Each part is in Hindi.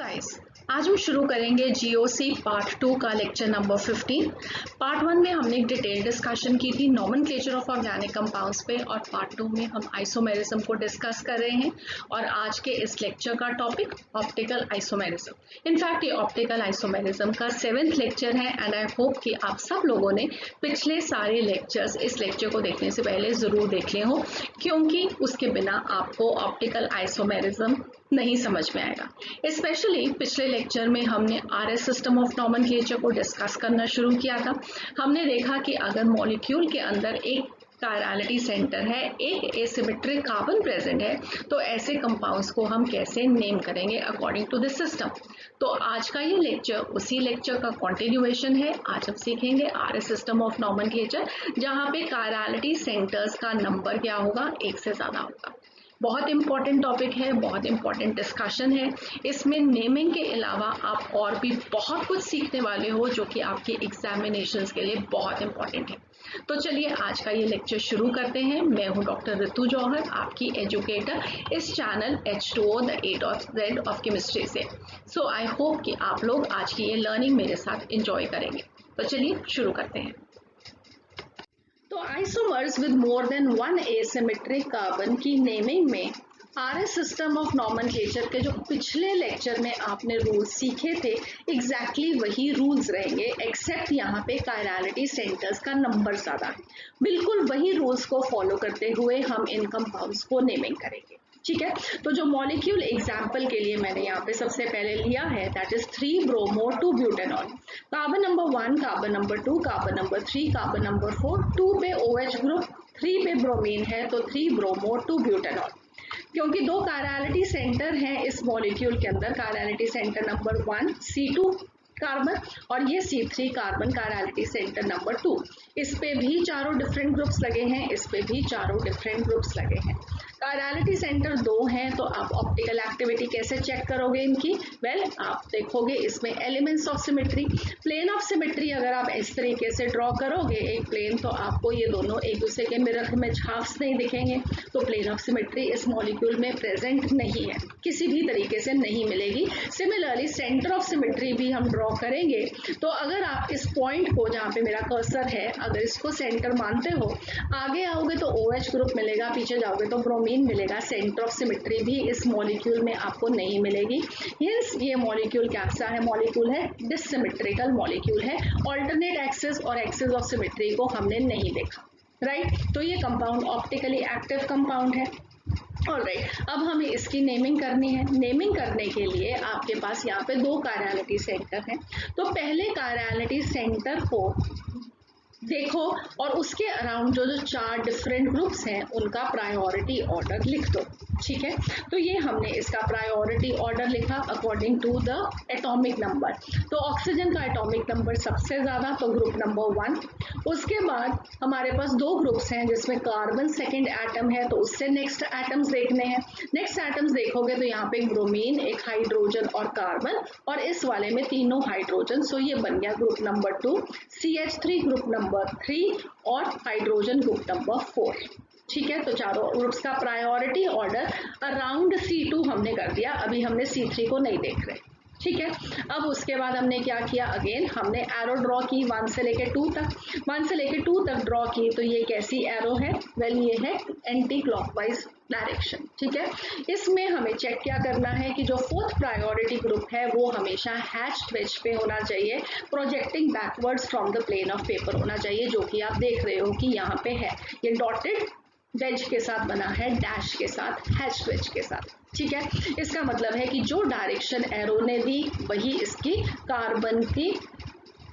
गाइस, आज हम शुरू करेंगे जीओसी पार्ट 2 का लेक्चर नंबर 15। पार्ट 1 में हमने एक डिटेल डिस्कशन की थी नॉमेनक्लेचर ऑफ ऑर्गेनिक कंपाउंड्स पे, और पार्ट 2 में हम आइसोमेरिज्म को डिस्कस कर रहे हैं। और आज के इस लेक्चर का टॉपिक ऑप्टिकल आइसोमेरिज्म। इनफैक्ट ये ऑप्टिकल आइसोमेरिज्म का 7th लेक्चर है एंड आई होप कि आप सब लोगों ने पिछले सारे लेक्चर्स इस लेक्चर को देखने से पहले ज़रूर देख लिए हो, क्योंकि उसके बिना आपको ऑप्टिकल आइसोमेरिज्म नहीं समझ में आएगा। स्पेशली पिछले लेक्चर में हमने आरएस सिस्टम ऑफ नॉमेनक्लेचर को डिस्कस करना शुरू किया था। हमने देखा कि अगर मॉलिक्यूल के अंदर एक कायरलिटी सेंटर है, एक एसिमेट्रिक कार्बन प्रेजेंट है, तो ऐसे कंपाउंड्स को हम कैसे नेम करेंगे अकॉर्डिंग टू दिस सिस्टम। तो आज का ये लेक्चर उसी लेक्चर का कंटिन्यूएशन है। आज हम सीखेंगे आरएस सिस्टम ऑफ नॉमेनक्लेचर, जहाँ पे कायरलिटी सेंटर्स का नंबर क्या होगा, एक से ज़्यादा होगा। बहुत इंपॉर्टेंट टॉपिक है, बहुत इंपॉर्टेंट डिस्कशन है। इसमें नेमिंग के अलावा आप और भी बहुत कुछ सीखने वाले हो, जो कि आपके एग्जामिनेशंस के लिए बहुत इंपॉर्टेंट है। तो चलिए आज का ये लेक्चर शुरू करते हैं। मैं हूं डॉक्टर ऋतु जौहर, आपकी एजुकेटर इस channel H2O the A.Z of chemistry से। सो आई होप कि आप लोग आज की ये लर्निंग मेरे साथ एंजॉय करेंगे। तो चलिए शुरू करते हैं। तो isomers with more than one asymmetric carbon की नेमिंग में आरएस सिस्टम ऑफ नॉमेनक्लेचर के जो पिछले लेक्चर में आपने रूल्स सीखे थे, एग्जैक्टली वही रूल्स रहेंगे, एक्सेप्ट यहाँ पे कायरलिटी सेंटर्स का नंबर ज़्यादा है। बिल्कुल वही रूल्स को फॉलो करते हुए हम इन कंपाउंड्स को नेमिंग करेंगे, ठीक है। तो जो मॉलिक्यूल एग्जाम्पल के लिए मैंने यहाँ पे सबसे पहले लिया है, that is 3-bromo-2-butanol। Carbon number 1, carbon number 2, carbon number 3, carbon number 4, 2 पे OH ग्रुप, 3 पे ब्रोमीन है, तो 3-bromo-2-butanol। क्योंकि दो कायरलिटी सेंटर हैं इस मॉलिक्यूल के अंदर, chirality centre number 1 C2 carbon और ये C3 carbon chirality centre number 2। इस पे भी चारों डिफरेंट ग्रुप्स लगे हैं, इस पे भी चारों डिफरेंट ग्रुप्स लगे हैं। कायरलिटी सेंटर 2 हैं, तो आप ऑप्टिकल एक्टिविटी कैसे चेक करोगे इनकी? वेल, आप देखोगे इसमें elements of symmetry, plane of symmetry अगर आप इस तरीके से ड्रॉ करोगे एक प्लेन, तो आपको ये दोनों एक दूसरे के मिरर में झांक्स नहीं दिखेंगे। तो प्लेन ऑफ सिमेट्री इस मॉलिक्यूल में प्रेजेंट नहीं है, किसी भी तरीके से नहीं मिलेगी। सिमिलरली सेंटर ऑफ सिमेट्री भी हम ड्रॉ करेंगे, तो अगर आप इस पॉइंट को, जहाँ पे मेरा कर्सर है, अगर इसको सेंटर मानते हो, आगे आओगे तो OH ग्रुप मिलेगा, पीछे जाओगे तो ब्रोमीन मिलेगा। सेंटर ऑफ सिमेट्री भी इस मॉलिक्यूल में आपको नहीं मिलेगी। हिंस ये मॉलिक्यूल कैसा है? मॉलिक्यूल है डिसिमेट्रिकल मॉलिक्यूल है। ऑल्टरनेट एक्सिस और एक्सिस ऑफ सिमेट्री को हमने नहीं देखा, राइट। तो ये कंपाउंड ऑप्टिकली एक्टिव कंपाउंड है। ऑलराइट, अब हमें इसकी नेमिंग करनी है। नेमिंग करने के लिए आपके पास यहाँ पे दो कायरलिटी सेंटर हैं, तो पहले कायरलिटी सेंटर को देखो और उसके अराउंड जो जो चार डिफरेंट ग्रुप्स हैं उनका प्रायोरिटी ऑर्डर लिख दो, ठीक है। तो ये हमने इसका प्रायोरिटी ऑर्डर लिखा according to the atomic number. तो ऑक्सीजन का एटॉमिक नंबर सबसे ज़्यादा, तो ग्रुप नंबर 1। उसके बाद हमारे पास दो ग्रुप्स हैं जिसमें कार्बन सेकेंड एटम है, तो उससे नेक्स्ट एटम्स देखने हैं। नेक्स्ट एटम्स देखोगे तो यहाँ पे एक ब्रोमीन, एक हाइड्रोजन और कार्बन, और इस वाले में तीनों हाइड्रोजन। सो ये बन गया group number 2, CH3 group number 3 और हाइड्रोजन ग्रुप नंबर 4, ठीक है। तो चारों ग्रुप्स का प्रायोरिटी ऑर्डर अराउंड C2 हमने कर दिया। अभी हमने C3 को नहीं देख रहे, ठीक है। अब उसके बाद हमने क्या किया? अगेन हमने एरो ड्रॉ की 1 से लेके 2 तक। 1 से लेके 2 तक ड्रॉ की, तो ये कैसी एरो है? वेल, ये है एंटी क्लॉकवाइज डायरेक्शन, ठीक है। इसमें हमें चेक क्या करना है कि जो 4th प्रायोरिटी ग्रुप है वो हमेशा हैच्ड वेज पे होना चाहिए, projecting backwards from the plane of paper होना चाहिए, जो कि आप देख रहे हो कि यहाँ पे है। ये डॉटेड वेज के साथ बना है, डैश के साथ, हैच वेज के साथ, ठीक है। इसका मतलब है कि जो डायरेक्शन एरो ने दी वही इसकी कार्बन की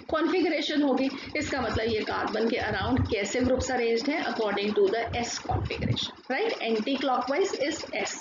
कॉन्फ़िगरेशन होगी। इसका मतलब ये कार्बन के अराउंड कैसे ग्रुप्स अरेंज्ड हैं? According to the S configuration, right. Anti clockwise is S।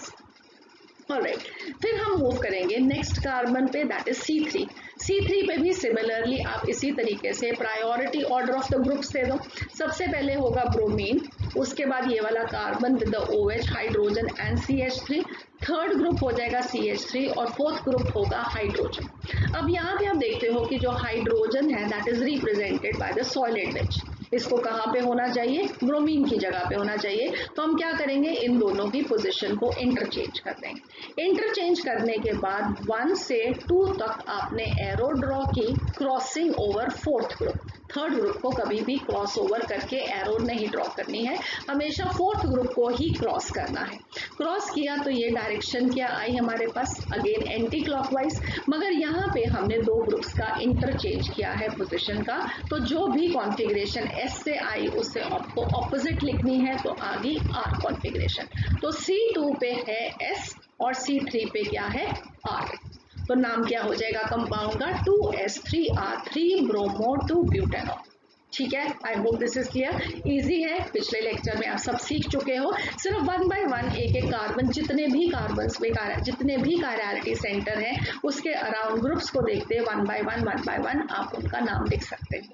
Alright, फिर हम मूव करेंगे नेक्स्ट कार्बन पे, दैट इज C3। C3 पे भी सिमिलरली आप इसी तरीके से priority order of the groups दे दो। सबसे पहले होगा ब्रोमीन, उसके बाद ये वाला carbon with the OH, hydrogen and CH3। Third group हो जाएगा CH3 और 4th ग्रुप होगा हाइड्रोजन। अब यहाँ पे आप देखते हो कि जो हाइड्रोजन है that is represented by the solid wedge. इसको कहाँ पे होना चाहिए, ब्रोमीन की जगह पे होना चाहिए। तो हम क्या करेंगे, इन दोनों की पोजीशन को इंटरचेंज कर देंगे। इंटरचेंज करने के बाद 1 से 2 तक आपने एरो ड्रॉ की, crossing over fourth group. Third group को कभी भी क्रॉस ओवर करके एरो नहीं ड्रॉ करनी है, हमेशा फोर्थ ग्रुप को ही क्रॉस करना है। क्रॉस किया तो ये डायरेक्शन क्या आई हमारे पास, अगेन एंटी क्लॉकवाइज, मगर यहाँ पे हमने दो ग्रुप्स का इंटरचेंज किया है पोजीशन का। तो जो भी कॉन्फ़िगरेशन एस से आई उससे आपको ऑपोजिट लिखनी है, तो आ गई आर कॉन्फ़िगरेशन। तो C2 पे है एस और C3 पे क्या है, आर। तो नाम क्या हो जाएगा कंपाउंड का, 2s3r3 ब्रोमो 2 ब्यूटेनॉल। ठीक है, आई hope this is clear, easy है, पिछले लेक्चर में आप सब सीख चुके हो। सिर्फ 1 बाय 1 एक एक कार्बन, जितने भी कार्बन्स में जितने भी कायरलिटी सेंटर हैं उसके अराउंड ग्रुप्स को देखते हैं 1 बाय 1 आप उनका नाम लिख सकते हैं,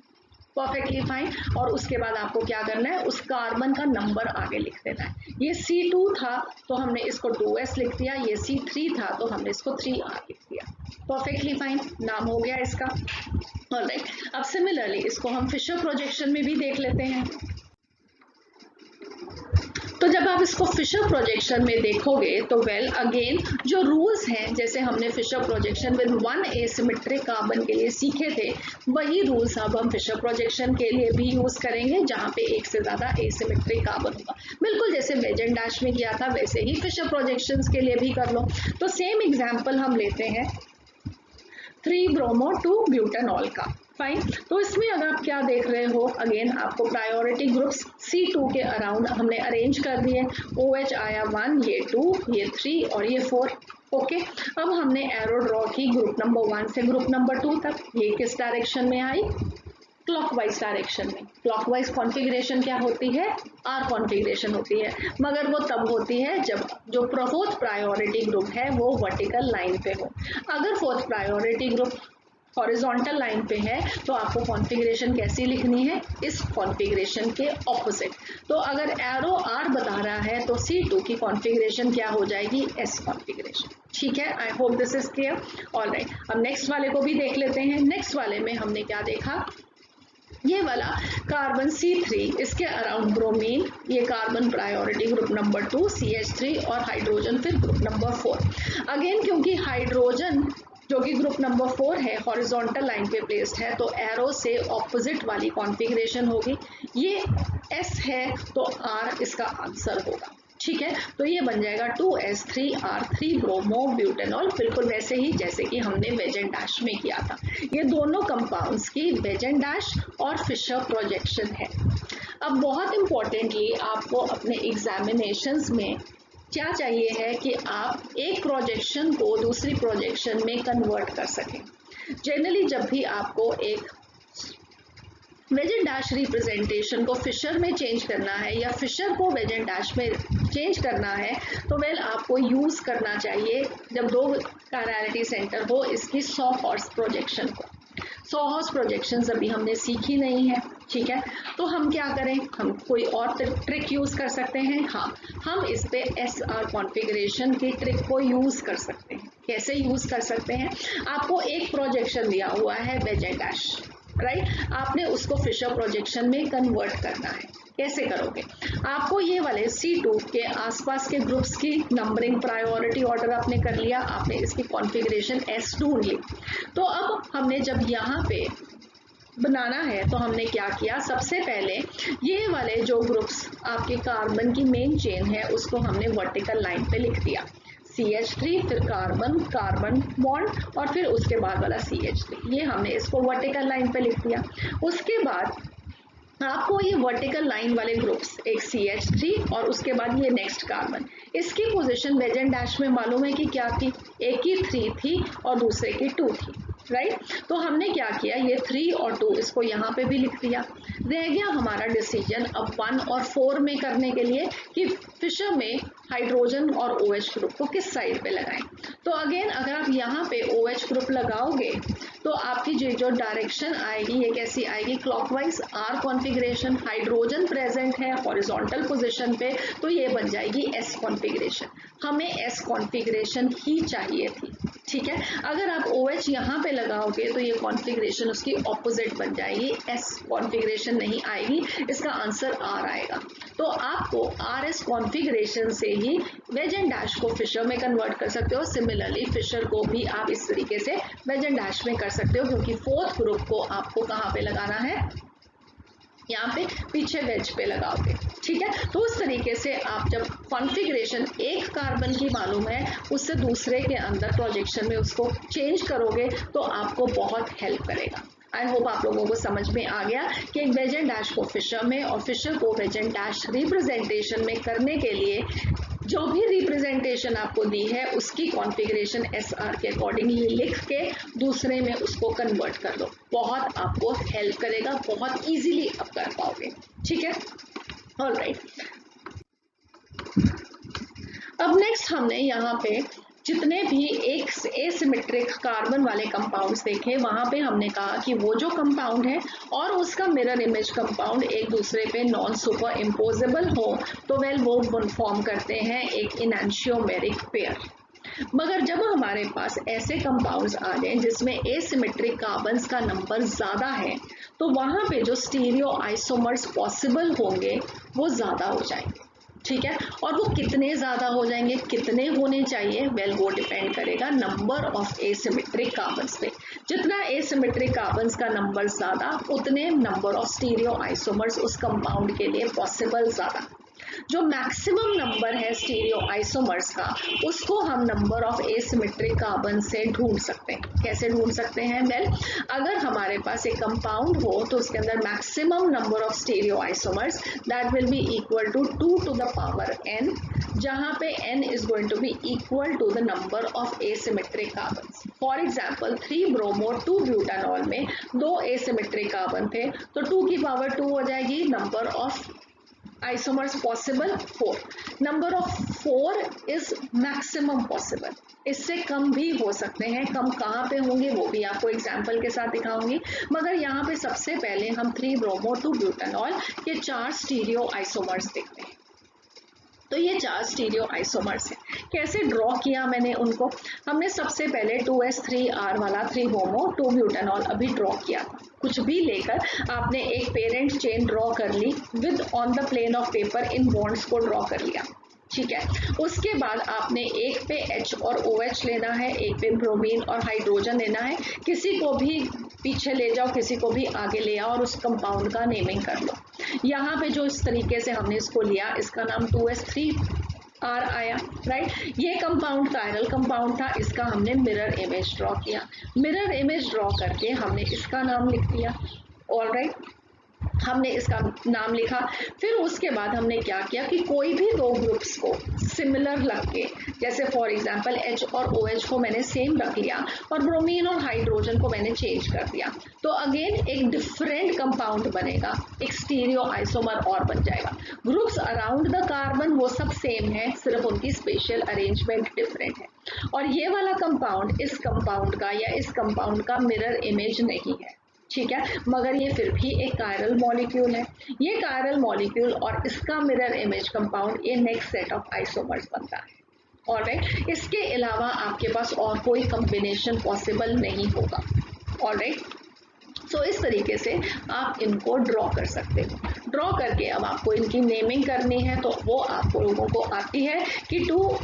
परफेक्टली फाइन। और उसके बाद आपको क्या करना है, उस कार्बन का नंबर आगे लिख देना है। ये C2 था तो हमने इसको 2s लिख दिया, ये C3 था तो हमने इसको 3r लिख दिया, परफेक्टली फाइन, नाम हो गया इसका। ऑलराइट, अब सिमिलरली इसको हम फिशर प्रोजेक्शन में भी देख लेते हैं। तो जब आप इसको फिशर प्रोजेक्शन में देखोगे तो वेल अगेन जो रूल्स हैं, जैसे हमने Fischer projection with 1 asymmetric carbon के लिए सीखे थे, वही रूल्स अब हम फिशर प्रोजेक्शन के लिए भी यूज करेंगे, जहाँ पे एक से ज्यादा एसिमेट्रिक कार्बन होगा। बिल्कुल जैसे वेजेंट डैश में किया था वैसे ही फिशर प्रोजेक्शंस के लिए भी कर लो। तो सेम एग्जाम्पल हम लेते हैं 3 ब्रोमो 2 ब्यूटेनॉल का, फाइन। तो इसमें अगर आप क्या देख रहे हो, अगेन आपको प्रायोरिटी ग्रुप्स C2 के अराउंड हमने अरेंज कर दिए। OH आया 1, ये 2, ये 3 और ये 4। ओके, अब हमने एरो ड्रॉ की ग्रुप नंबर 1 से ग्रुप नंबर 2 तक। ये किस डायरेक्शन में आई, क्लॉकवाइज डायरेक्शन में। क्लॉकवाइज कॉन्फ़िगरेशन क्या होती है, आर कॉन्फ़िगरेशन होती है, मगर वो तब होती है जब जो फोर्थ प्रायोरिटी ग्रुप है वो वर्टिकल लाइन पे हो। अगर fourth priority group horizontal line पे है तो आपको कॉन्फ़िगरेशन कैसी लिखनी है, इस कॉन्फ़िगरेशन के ऑपोजिट। तो अगर एरो आर बता रहा है तो C2 की कॉन्फ़िगरेशन क्या हो जाएगी, एस कॉन्फ़िगरेशन। ठीक है, आई hope this is clear. Alright, अब नेक्स्ट वाले को भी देख लेते हैं। नेक्स्ट वाले में हमने क्या देखा, ये वाला कार्बन C3, इसके अराउंड ब्रोमीन, ये carbon priority group number 2 CH3 और हाइड्रोजन फिर ग्रुप नंबर 4। अगेन क्योंकि हाइड्रोजन जो कि ग्रुप नंबर 4 है हॉरिजॉन्टल लाइन पे प्लेस्ड है, तो एरो से ऑपोजिट वाली कॉन्फ़िगरेशन होगी। ये S है तो R इसका आंसर होगा। ठीक है, तो ये बन जाएगा 2s3r3 ब्रोमो ब्यूटेनॉल, बिल्कुल वैसे ही जैसे कि हमने वेजेंट डैश में किया था। ये दोनों कंपाउंड्स की वेजेंट डैश और फिशर प्रोजेक्शन है। अब बहुत इंपॉर्टेंटली आपको अपने एग्जामिनेशंस में क्या चाहिए है कि आप एक प्रोजेक्शन को दूसरी प्रोजेक्शन में कन्वर्ट कर सकें। जनरली जब भी आपको एक वेजेंट डैश रिप्रेजेंटेशन को फिशर में चेंज करना है या फिशर को वेजेंट डैश में चेंज करना है, तो वेल आपको यूज करना चाहिए जब दो कायरलिटी सेंटर हो इसकी 100 हॉर्स प्रोजेक्शन को। 100 हॉर्स प्रोजेक्शन अभी हमने सीखी नहीं है, ठीक है, तो हम क्या करें, हम कोई और ट्रिक यूज कर सकते हैं। हाँ, हम इस पे SR कॉन्फ़िगरेशन की ट्रिक को यूज कर सकते हैं। कैसे यूज कर सकते हैं, आपको एक प्रोजेक्शन दिया हुआ है वेजेंट डैश, राइट, आपने उसको फिशर प्रोजेक्शन में कन्वर्ट करना है। कैसे करोगे, आपको ये वाले C2 के आसपास के ग्रुप्स की नंबरिंग प्रायोरिटी ऑर्डर आपने कर लिया, आपने इसकी कॉन्फ़िगरेशन S ढूंढ ली। तो अब हमने जब यहाँ पे बनाना है तो हमने क्या किया, सबसे पहले ये वाले जो ग्रुप्स आपके कार्बन की मेन चेन है उसको हमने वर्टिकल लाइन पे लिख दिया। CH3 फिर कार्बन कार्बन बॉन्ड और फिर उसके बाद वाला CH3, ये हमने इसको वर्टिकल लाइन पे लिख दिया। उसके बाद आपको ये वर्टिकल लाइन वाले ग्रुप्स, एक CH3 और उसके बाद ये नेक्स्ट कार्बन, इसकी पोजीशन वेजेंट डैश में मालूम है कि क्या थी, एक की 3 थी और दूसरे की 2 थी, राइट। तो हमने क्या किया, ये 3 और 2 इसको यहाँ पे भी लिख दिया। रह गया हमारा डिसीजन अब 1 और 4 में करने के लिए कि फिशर में हाइड्रोजन और OH ग्रुप को किस साइड पे लगाएं। तो अगेन अगर आप यहाँ पे OH ग्रुप लगाओगे तो आपकी जो डायरेक्शन आएगी ये कैसी आएगी, clockwise. R configuration, hydrogen present है हॉरिजॉन्टल पोजीशन पे, तो ये बन जाएगी S कॉन्फ़िगरेशन। हमें S कॉन्फ़िगरेशन ही चाहिए थी, ठीक है। अगर आप OH यहाँ पे लगाओगे तो ये कॉन्फ़िगरेशन उसकी ऑपोजिट बन जाएगी, S कॉन्फ़िगरेशन नहीं आएगी, इसका आंसर R आएगा। तो आपको RS कॉन्फ़िगरेशन से ही वेज एंड डैश को फिशर में कन्वर्ट कर सकते हो। सिमिलरली फिशर को भी आप इस तरीके से वेज एंड डैश में कर सकते हो, क्योंकि फोर्थ ग्रुप को आपको कहाँ पे लगाना है, यहाँ पे पीछे वेज पे लगाओगे। ठीक है, तो उस तरीके से आप जब कॉन्फ़िगरेशन एक कार्बन की मालूम है उससे दूसरे के अंदर प्रोजेक्शन में उसको चेंज करोगे तो आपको बहुत हेल्प करेगा। आई होप आप लोगों को समझ में आ गया कि एक वेज एंड डैश को फिशर में और फिशर को वेज एंड डैश रिप्रेजेंटेशन में करने के लिए जो भी रिप्रेजेंटेशन आपको दी है उसकी कॉन्फ़िगरेशन SR के अकॉर्डिंगली लिख के दूसरे में उसको कन्वर्ट कर दो, बहुत आपको हेल्प करेगा, बहुत इजीली आप कर पाओगे। ठीक है, ऑलराइट। अब नेक्स्ट हमने यहाँ पे जितने भी एक एसिमेट्रिक कार्बन वाले कंपाउंड्स देखे, वहां पे हमने कहा कि वो जो कंपाउंड है और उसका मिरर इमेज कंपाउंड एक दूसरे पे नॉन सुपर इम्पोजेबल हो तो वेल वो फॉर्म करते हैं एक इनैंशियोमेरिक पेयर। मगर जब हमारे पास ऐसे कंपाउंड्स आ जाए जिसमें एसिमेट्रिक कार्बन्स का नंबर ज्यादा है तो वहां पे जो स्टीरियो आइसोमर्स पॉसिबल होंगे वो ज्यादा हो जाएंगे। ठीक है, और वो कितने ज्यादा हो जाएंगे, कितने होने चाहिए, वेल वो डिपेंड करेगा नंबर ऑफ एसिमेट्रिक कार्बन्स पे। जितना एसिमेट्रिक कार्बन्स का नंबर ज्यादा उतने नंबर ऑफ स्टीरियो आइसोमर्स उस कंपाउंड के लिए पॉसिबल ज्यादा। जो मैक्सिमम नंबर है स्टीरियो आइसोमर्स का उसको हम नंबर ऑफ एसिमेट्रिक कार्बन से ढूंढ सकते हैं। कैसे ढूंढ सकते हैं, वेल अगर हमारे पास एक कंपाउंड हो तो उसके अंदर maximum number of stereo isomers that will be equal to 2 to the power n, जहां पे n is going to be equal to the number of asymmetric carbons। For example 3 bromo 2 butanol में 2 एसिमेट्रिक कार्बन थे तो 2 की पावर 2 हो जाएगी, number of isomers possible 4, number of 4 is maximum possible। इससे कम भी हो सकते हैं, कम कहाँ पे होंगे वो भी आपको एग्जाम्पल के साथ दिखाऊंगी। मगर यहाँ पे सबसे पहले हम 3 ब्रोमो 2 ब्यूटानॉल के 4 स्टीरियो आइसोमर्स देखते हैं। तो ये 4 स्टीरियो आइसोमर्स हैं। कैसे ड्रॉ किया मैंने उनको, हमने सबसे पहले 2s3r वाला 3 ब्रोमो 2 ब्यूटानॉल अभी ड्रॉ किया था। कुछ भी लेकर आपने एक पेरेंट चेन ड्रॉ कर ली with on the plane of paper in bonds को ड्रॉ कर लिया। ठीक है, उसके बाद आपने एक पे H और OH लेना है, एक पे ब्रोमीन और हाइड्रोजन लेना है। किसी को भी पीछे ले जाओ, किसी को भी आगे ले आओ और उस कंपाउंड का नेमिंग कर लो। यहाँ पे जो इस तरीके से हमने इसको लिया इसका नाम 2s3r आया, राइट। ये कंपाउंड कायरल कंपाउंड था, इसका हमने मिरर इमेज ड्रॉ किया। मिरर इमेज ड्रॉ करके हमने इसका नाम लिख दिया, ऑलराइट, हमने इसका नाम लिखा। फिर उसके बाद हमने क्या किया कि कोई भी दो ग्रुप्स को सिमिलर लग के, जैसे फॉर एग्जांपल H और OH को मैंने सेम रख लिया और ब्रोमीन और हाइड्रोजन को मैंने चेंज कर दिया, तो अगेन एक डिफरेंट कंपाउंड बनेगा, एक स्टीरियो आइसोमर और बन जाएगा। ग्रुप्स अराउंड द कार्बन वो सब सेम है, सिर्फ उनकी स्पेशल अरेंजमेंट डिफरेंट है। और ये वाला कंपाउंड इस कंपाउंड का या इस कंपाउंड का मिरर इमेज नहीं है, ठीक है, मगर ये फिर भी एक कायरल मॉलिक्यूल है। ये कायरल मॉलिक्यूल और इसका मिरर इमेज कंपाउंड ये नेक्स्ट सेट ऑफ आइसोमर्स बनता है, ऑलराइट। इसके अलावा आपके पास और कोई कॉम्बिनेशन पॉसिबल नहीं होगा, ऑलराइट। सो इस तरीके से आप इनको ड्रॉ कर सकते हो। ड्रॉ करके अब आपको इनकी नेमिंग करनी है तो वो आप लोगों को आती है कि 2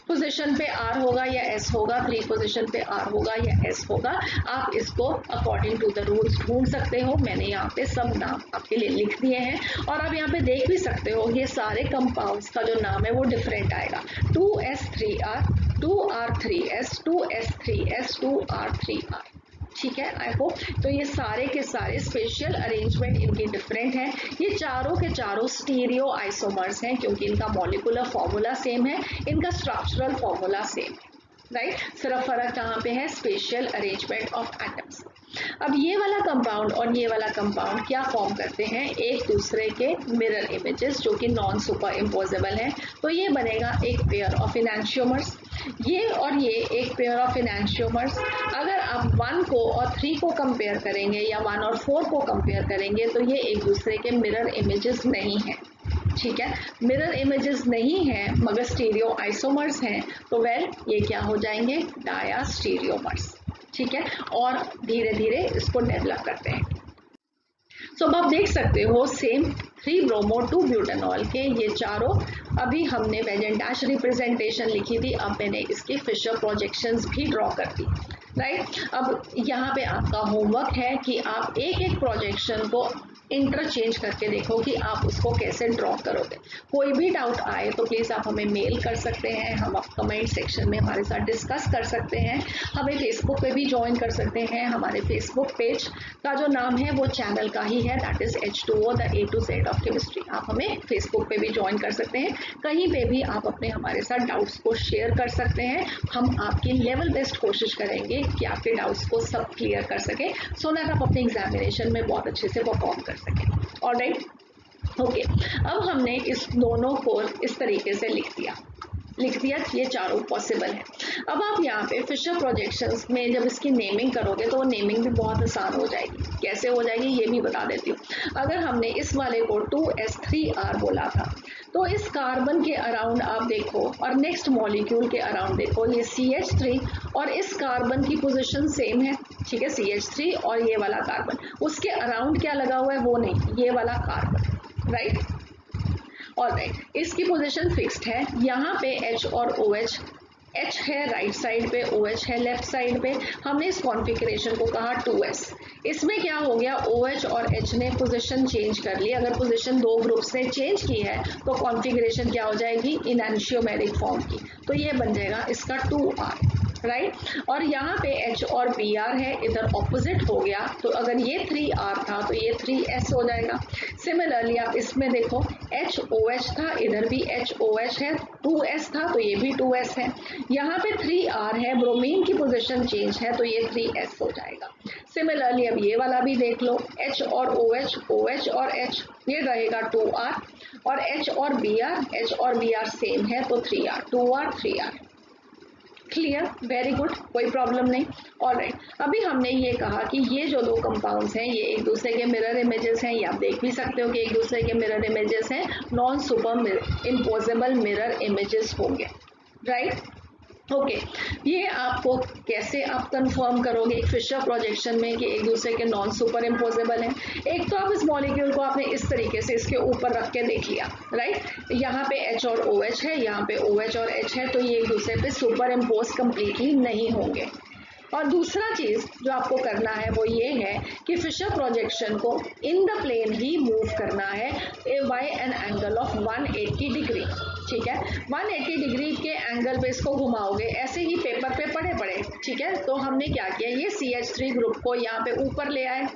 पोजीशन पे R होगा या S होगा, 3 पोजीशन पे R होगा या S होगा। आप इसको अकॉर्डिंग टू द रूल्स ढूंढ सकते हो। मैंने यहाँ पे सब नाम आपके लिए लिख दिए हैं और आप यहाँ पे देख भी सकते हो ये सारे कंपाउंड्स का जो नाम है वो डिफरेंट आएगा। 2s3r, 2r3s, 2s3s, 2r3r, ठीक है, आई होप। तो ये सारे के सारे स्पेशल अरेंजमेंट इनकी डिफरेंट है। ये चारों के चारों स्टीरियो आइसोमर्स हैं क्योंकि इनका मॉलिक्यूलर फॉर्मूला सेम है, इनका स्ट्रक्चरल फॉर्मूला सेम है, राइट। सिर्फ फर्क कहाँ पे है, स्पेशल अरेंजमेंट ऑफ एटम्स। अब ये वाला कंपाउंड और ये वाला कंपाउंड क्या फॉर्म करते हैं, एक दूसरे के मिरर इमेजेस जो कि नॉन सुपर इम्पोजेबल हैं। तो ये बनेगा एक पेयर ऑफ इनैंशियोमर्स, ये और ये एक पेयर ऑफ इनैंशियोमर्स। अगर आप 1 को और 3 को कंपेयर करेंगे या 1 और 4 को कंपेयर करेंगे तो ये एक दूसरे के मिरर इमेजेस नहीं है, ठीक है, मिरर इमेजेस नहीं है मगर स्टीरियो आइसोमर्स हैं, तो वेल ये क्या हो जाएंगे, डायास्टीरियोमर्स। ठीक है, और धीरे धीरे इसको डेवलप करते हैं। सो अब आप देख सकते हो सेम 3 ब्रोमो 2 ब्यूटेनॉल के ये चारों, अभी हमने वेजेंट डैश रिप्रेजेंटेशन लिखी थी, अब मैंने इसके फिशर प्रोजेक्शंस भी ड्रॉ कर दी, राइट। अब यहाँ पे आपका होमवर्क है कि आप एक एक प्रोजेक्शन को इंटरचेंज करके देखो कि आप उसको कैसे ड्रॉ करोगे। कोई भी डाउट आए तो प्लीज़ आप हमें मेल कर सकते हैं, हम आप कमेंट सेक्शन में हमारे साथ डिस्कस कर सकते हैं, हमें फेसबुक पे भी ज्वाइन कर सकते हैं। हमारे फेसबुक पेज का जो नाम है वो चैनल का ही है, that is H2O the A to Z of chemistry. आप हमें फेसबुक पे भी ज्वाइन कर सकते हैं, कहीं पे भी आप अपने हमारे साथ डाउट्स को शेयर कर सकते हैं। हम आपकी लेवल बेस्ट कोशिश करेंगे कि आपके डाउट्स को सब क्लियर कर सकें, सो दैट आप अपने एग्जामिनेशन में बहुत अच्छे से परफॉर्म कर सकें। Alright, okay. अब हमने इस दोनों को इस तरीके से लिख दिया, ये चारों पॉसिबल है। अब आप यहाँ पे फिशर प्रोजेक्शंस में जब इसकी नेमिंग करोगे तो वो नेमिंग भी बहुत आसान हो जाएगी। कैसे हो जाएगी ये भी बता देती हूँ। अगर हमने इस वाले को 2s3r बोला था, तो इस कार्बन के अराउंड आप देखो और नेक्स्ट मॉलिक्यूल के अराउंड देखो, ये CH3 और इस कार्बन की पोजीशन सेम है, ठीक है, CH3 और ये वाला कार्बन, उसके अराउंड क्या लगा हुआ है वो नहीं, ये वाला कार्बन, राइट। ऑलराइट, इसकी पोजीशन फिक्स्ड है। यहाँ पे H और OH, H है राइट साइड पे, OH है लेफ्ट साइड पे। हमने इस कॉन्फ़िगरेशन को कहा 2s। इसमें क्या हो गया, OH और H ने पोजीशन चेंज कर ली। अगर पोजीशन दो ग्रुप्स ने चेंज की है तो कॉन्फ़िगरेशन क्या हो जाएगी, इनैंशियोमेरिक फॉर्म की, तो ये बन जाएगा इसका 2r, राइट। और यहाँ पे H और Br है, इधर ऑपोजिट हो गया, तो अगर ये 3r था तो ये 3s हो जाएगा। सिमिलरली आप इसमें देखो, HOH था, इधर भी HOH है, 2s था तो ये भी 2s है। यहाँ पे 3r है, ब्रोमीन की पोजीशन चेंज है तो ये 3s हो जाएगा। सिमिलरली अब ये वाला भी देख लो, H और OH, OH और H, ये रहेगा 2r, और H और Br सेम है तो 3r, 2r 3r। Clear, very good, कोई प्रॉब्लम नहीं। ऑलराइट, अभी हमने ये कहा कि ये जो दो कंपाउंड्स हैं ये एक दूसरे के मिरर इमेजेस हैं, ये आप देख भी सकते हो कि एक दूसरे के मिरर इमेजेस हैं, non super imposable mirror images होंगे, राइट। ओके, ये आपको कैसे आप कंफर्म करोगे एक फिशर प्रोजेक्शन में कि एक दूसरे के नॉन सुपर इम्पोजेबल हैं। एक तो आप इस मॉलिक्यूल को आपने इस तरीके से इसके ऊपर रख के देख लिया, राइट। यहाँ पे H और OH है, यहाँ पे OH और H है, तो ये एक दूसरे पे सुपर इम्पोज कंप्लीटली नहीं होंगे। और दूसरा चीज जो आपको करना है वो ये है कि फिशर प्रोजेक्शन को इन द प्लेन ही मूव करना है by an angle of 180 degree, ठीक है। 180 डिग्री के एंगल पे इसको घुमाओगे, ऐसे ही पेपर पे पड़े, ठीक है। तो हमने क्या किया, ये CH3 ग्रुप को यहाँ पे ऊपर ले आए,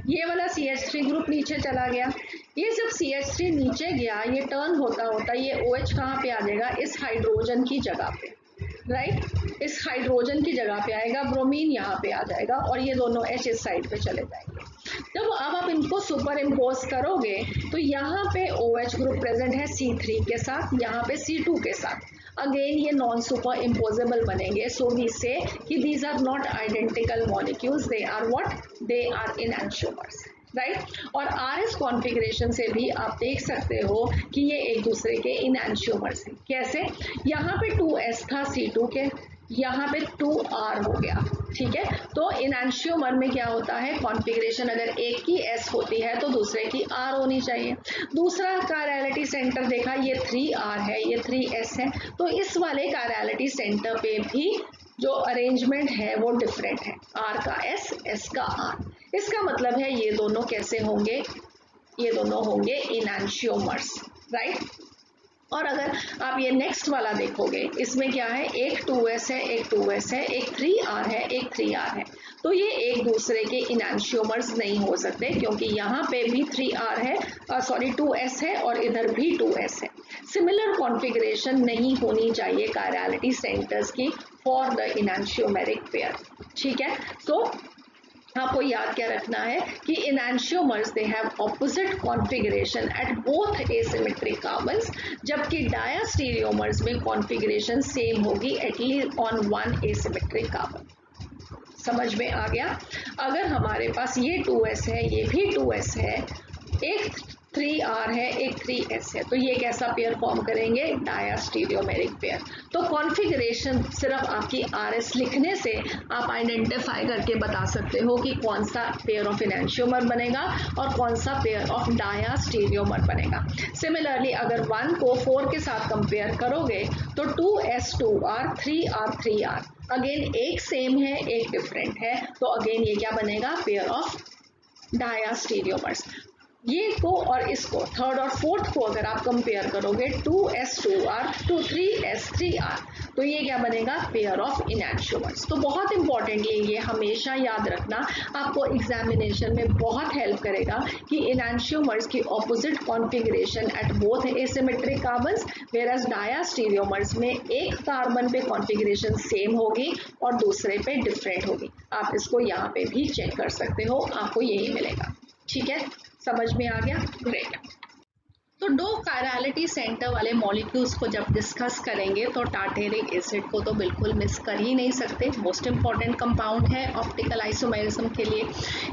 ये वाला CH3 ग्रुप नीचे चला गया। ये जब CH3 नीचे गया, ये टर्न होता होता ये OH कहाँ पे आ जाएगा, इस हाइड्रोजन की जगह पे, राइट। इस हाइड्रोजन की जगह पे आएगा, ब्रोमीन यहाँ पे आ जाएगा और ये दोनों H इस साइड पे चले जाएंगे। जब अब आप इनको सुपर इम्पोज करोगे तो यहाँ पे OH ग्रुप प्रेजेंट है C3 के साथ, यहाँ पे C2 के साथ, अगेन ये नॉन सुपर इम्पोजेबल बनेंगे। सो वी से कि these are not identical molecules, they are what, they are enantiomers, right. और RS कॉन्फ़िगरेशन से भी आप देख सकते हो कि ये एक दूसरे के इनैंशियोमर्स हैं। कैसे, यहाँ पे 2s था C2 के, यहाँ पे 2r हो गया, ठीक है। तो इनैंशियोमर में क्या होता है, कॉन्फ़िगरेशन अगर एक की s होती है तो दूसरे की r होनी चाहिए। दूसरा कायरलिटी सेंटर देखा, ये 3r है, ये 3s है, तो इस वाले कायरलिटी सेंटर पे भी जो अरेंजमेंट है वो डिफरेंट है, r का s का r। इसका मतलब है ये दोनों कैसे होंगे, ये दोनों होंगे इनैंशियोमर्स, राइट। और अगर आप ये नेक्स्ट वाला देखोगे, इसमें क्या है, एक 2s है, एक 2s है, एक 3r है, एक 3r है, तो ये एक दूसरे के इनैंशियोमर्स नहीं हो सकते क्योंकि यहाँ पे भी 3r है, 2s है और इधर भी 2s है। सिमिलर कॉन्फ़िगरेशन नहीं होनी चाहिए कायरलिटी सेंटर्स की फॉर द इनैंशियोमेरिक पेयर, ठीक है। सो आपको याद क्या रखना है कि enantiomers they have opposite configuration at both asymmetric carbons, जबकि डायास्टीरियोमर्स में कॉन्फ़िगरेशन सेम होगी at least on one asymmetric carbon. समझ में आ गया। अगर हमारे पास ये 2s है, ये भी 2s है, एक 3R है, एक 3S है, तो ये कैसा पेयर फॉर्म करेंगे? डायास्टीरियोमेरिक पेयर। तो कॉन्फ़िगरेशन सिर्फ आपकी RS लिखने से आप आइडेंटिफाई करके बता सकते हो कि कौन सा पेयर ऑफ इनैंशियोमर बनेगा और कौन सा पेयर ऑफ डायास्टीरियोमर बनेगा। सिमिलरली अगर 1 को 4 के साथ कंपेयर करोगे तो 2S 2R 3R 3R, again एक सेम है एक डिफरेंट है, तो अगेन ये क्या बनेगा? Pair of diastereomers. ये को और इसको थर्ड और फोर्थ को अगर आप कंपेयर करोगे 2S 2R 3S 3R, तो ये क्या बनेगा? Pair of enantiomers. तो बहुत इंपॉर्टेंट ये हमेशा याद रखना, आपको एग्जामिनेशन में बहुत हेल्प करेगा कि इनैंशियोमर्स की opposite configuration at both asymmetric carbons, whereas diastereomers में एक कार्बन पे कॉन्फ़िगरेशन सेम होगी और दूसरे पे डिफरेंट होगी। आप इसको यहाँ पे भी चेक कर सकते हो, आपको यही मिलेगा। ठीक है, समझ में आ गया? ग्रेट। तो दो कायरलिटी सेंटर वाले मॉलिक्यूल्स को जब डिस्कस करेंगे तो टार्टेरिक एसिड को तो बिल्कुल मिस कर ही नहीं सकते, मोस्ट इंपॉर्टेंट कंपाउंड है ऑप्टिकल आइसोमेरिज्म के लिए।